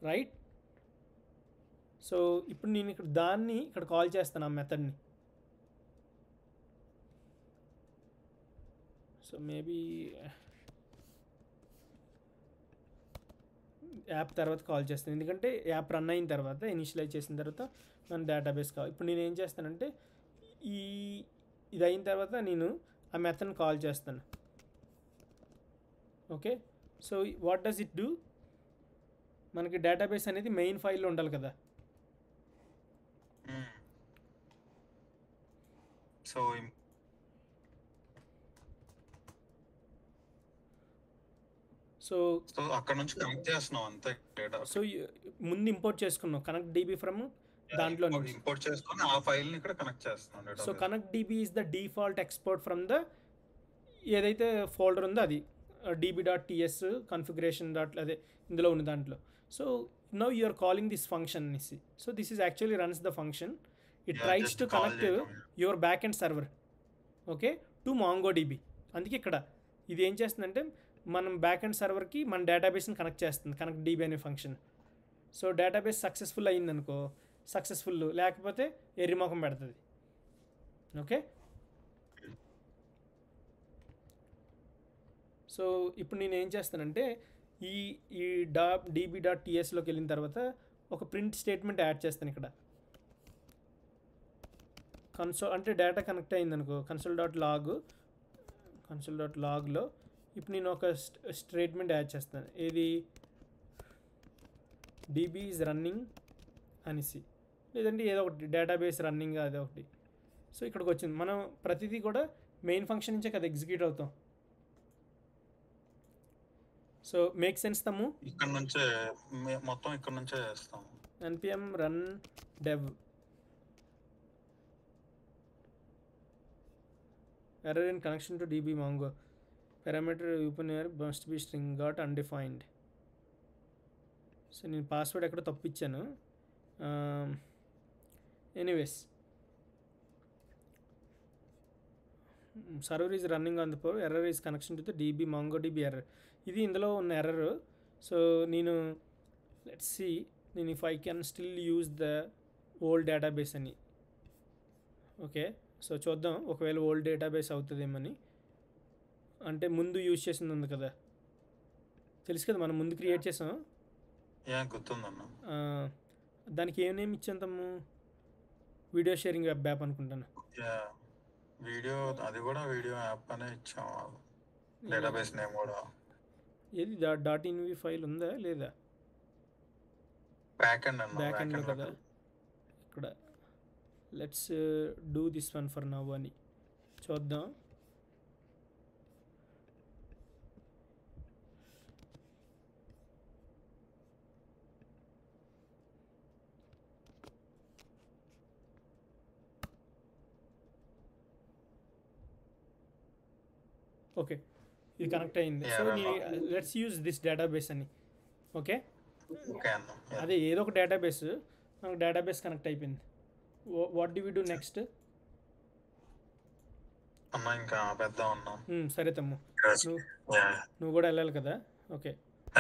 S1: right? So ఇప్పుడు నేను ఇక్కడ కాల్ చేస్తాను ఆ మెథడ్ని. సో మేబీ యాప్ తర్వాత కాల్ చేస్తాను, ఎందుకంటే యాప్ రన్ అయిన తర్వాత ఇనిషియలైజ్ చేసిన తర్వాత మన డేటాబేస్ కావాలి. ఇప్పుడు నేను ఏం చేస్తానంటే ఇది అయిన తర్వాత నేను ఆ మెథడ్ని కాల్ చేస్తాను. Okay, so what does it do, మనకి డేటాబేస్ అనేది మెయిన్ ఫైల్లో ఉండాలి కదా. సో
S2: అక్కడ నుంచి కనెక్ట్ చేస్తున్నాం అంతే డేటా.
S1: సో ముందు ఇంపోర్ట్ చేసుకున్నాం కనెక్ట్ డిబి ఫ్రమ్ దాంట్లో నుంచి
S2: ఇంపోర్ట్ చేసుకొని ఆ ఫైల్ ని ఇక్కడ కనెక్ట్ చేస్తున్నాం.
S1: So connect DB is the default export from the ఏదైతే ఫోల్డర్ ఉందో అది db.ts configuration అదే ఇందులో ఉన్న దాంట్లో. So now you are calling this function అనేసి. So this is actually runs the function. It tries to connect your backend server, okay, to MongoDB. అందుకే ఇక్కడ ఇది ఏం చేస్తుందంటే మనం బ్యాక్ అండ్ సర్వర్కి మన డేటాబేస్ని కనెక్ట్ చేస్తుంది కనెక్ట్ డిబి అనే ఫంక్షన్. సో డేటాబేస్ సక్సెస్ఫుల్ అయ్యిందనుకో సక్సెస్ఫుల్, లేకపోతే ఎర్రిమొఖం పెడుతుంది. ఓకే, సో ఇప్పుడు నేను ఏం చేస్తానంటే ఈ db.tsలోకి వెళ్ళిన తర్వాత ఒక ప్రింట్ స్టేట్మెంట్ యాడ్ చేస్తాను ఇక్కడ. కన్సోల్ అంటే డేటా కనెక్ట్ అయిందనుకో console.logలో ఇప్పుడు నేను ఒక స్టేట్మెంట్ యాడ్ చేస్తాను. ఏది డీబీ ఈజ్ రన్నింగ్ అనేసి, లేదంటే ఏదో ఒకటి డేటాబేస్ రన్నింగ్ అదే ఒకటి. సో ఇక్కడికి వచ్చింది. మనం ప్రతిదీ కూడా మెయిన్ ఫంక్షన్ నుంచే కదా ఎగ్జిక్యూట్ అవుతాం. సో మేక్ సెన్స్ తమ్ము.
S2: ఇక్కడ నుంచే మొత్తం ఇక్కడ నుంచే చేస్తాం.
S1: npm run dev error in connection to db mongo parameter open here must be string got undefined. So నేను పాస్వర్డ్ ఎక్కడ తప్పిచ్చాను. Anyways server is running on the power error is connection to the DB MongoDB error. ఇది ఇందులో ఉన్న error. So నేను let's see నేను if I can still use the old database అని. Okay, so చూద్దాం ఒకవేళ ఓల్డ్ డేటాబేస్ అవుతుందేమని. అంటే ముందు యూజ్ చేసింది ఉంది కదా, తెలుసు కదా మనం ముందు క్రియేట్ చేసాం.
S2: గుర్తుందన్న.
S1: దానికి ఏం నేమ్ ఇచ్చాం తమ్ము? వీడియో షేరింగ్ వెబ్ యాప్ అనుకుంటాను.
S2: వీడియో అది కూడా వీడియో యాప్ అనే ఇచ్చాము. డేటాబేస్ నేమ్ కూడా
S1: ఏది డాట్ ఇన్వి ఫైల్ ఉందా లేదా?
S2: బ్యాక్ ఎండ్ అన్న.
S1: బ్యాక్ ఎండ్ కదా ఇక్కడ. Let's do this one for now అని చూద్దాం. ఓకే, ఇది కనెక్ట్ అయింది. So let's use this database అని. ఓకే, అదే ఏదో ఒక డేటాబేస్, మనకు డేటాబేస్ కనెక్ట్ అయిపోయింది. What do we do next?
S2: ఇంకా పెద్ద ఉన్నాం.
S1: సరే తమ్ము, నువ్వు కూడా వెళ్ళాలి కదా. ఓకే,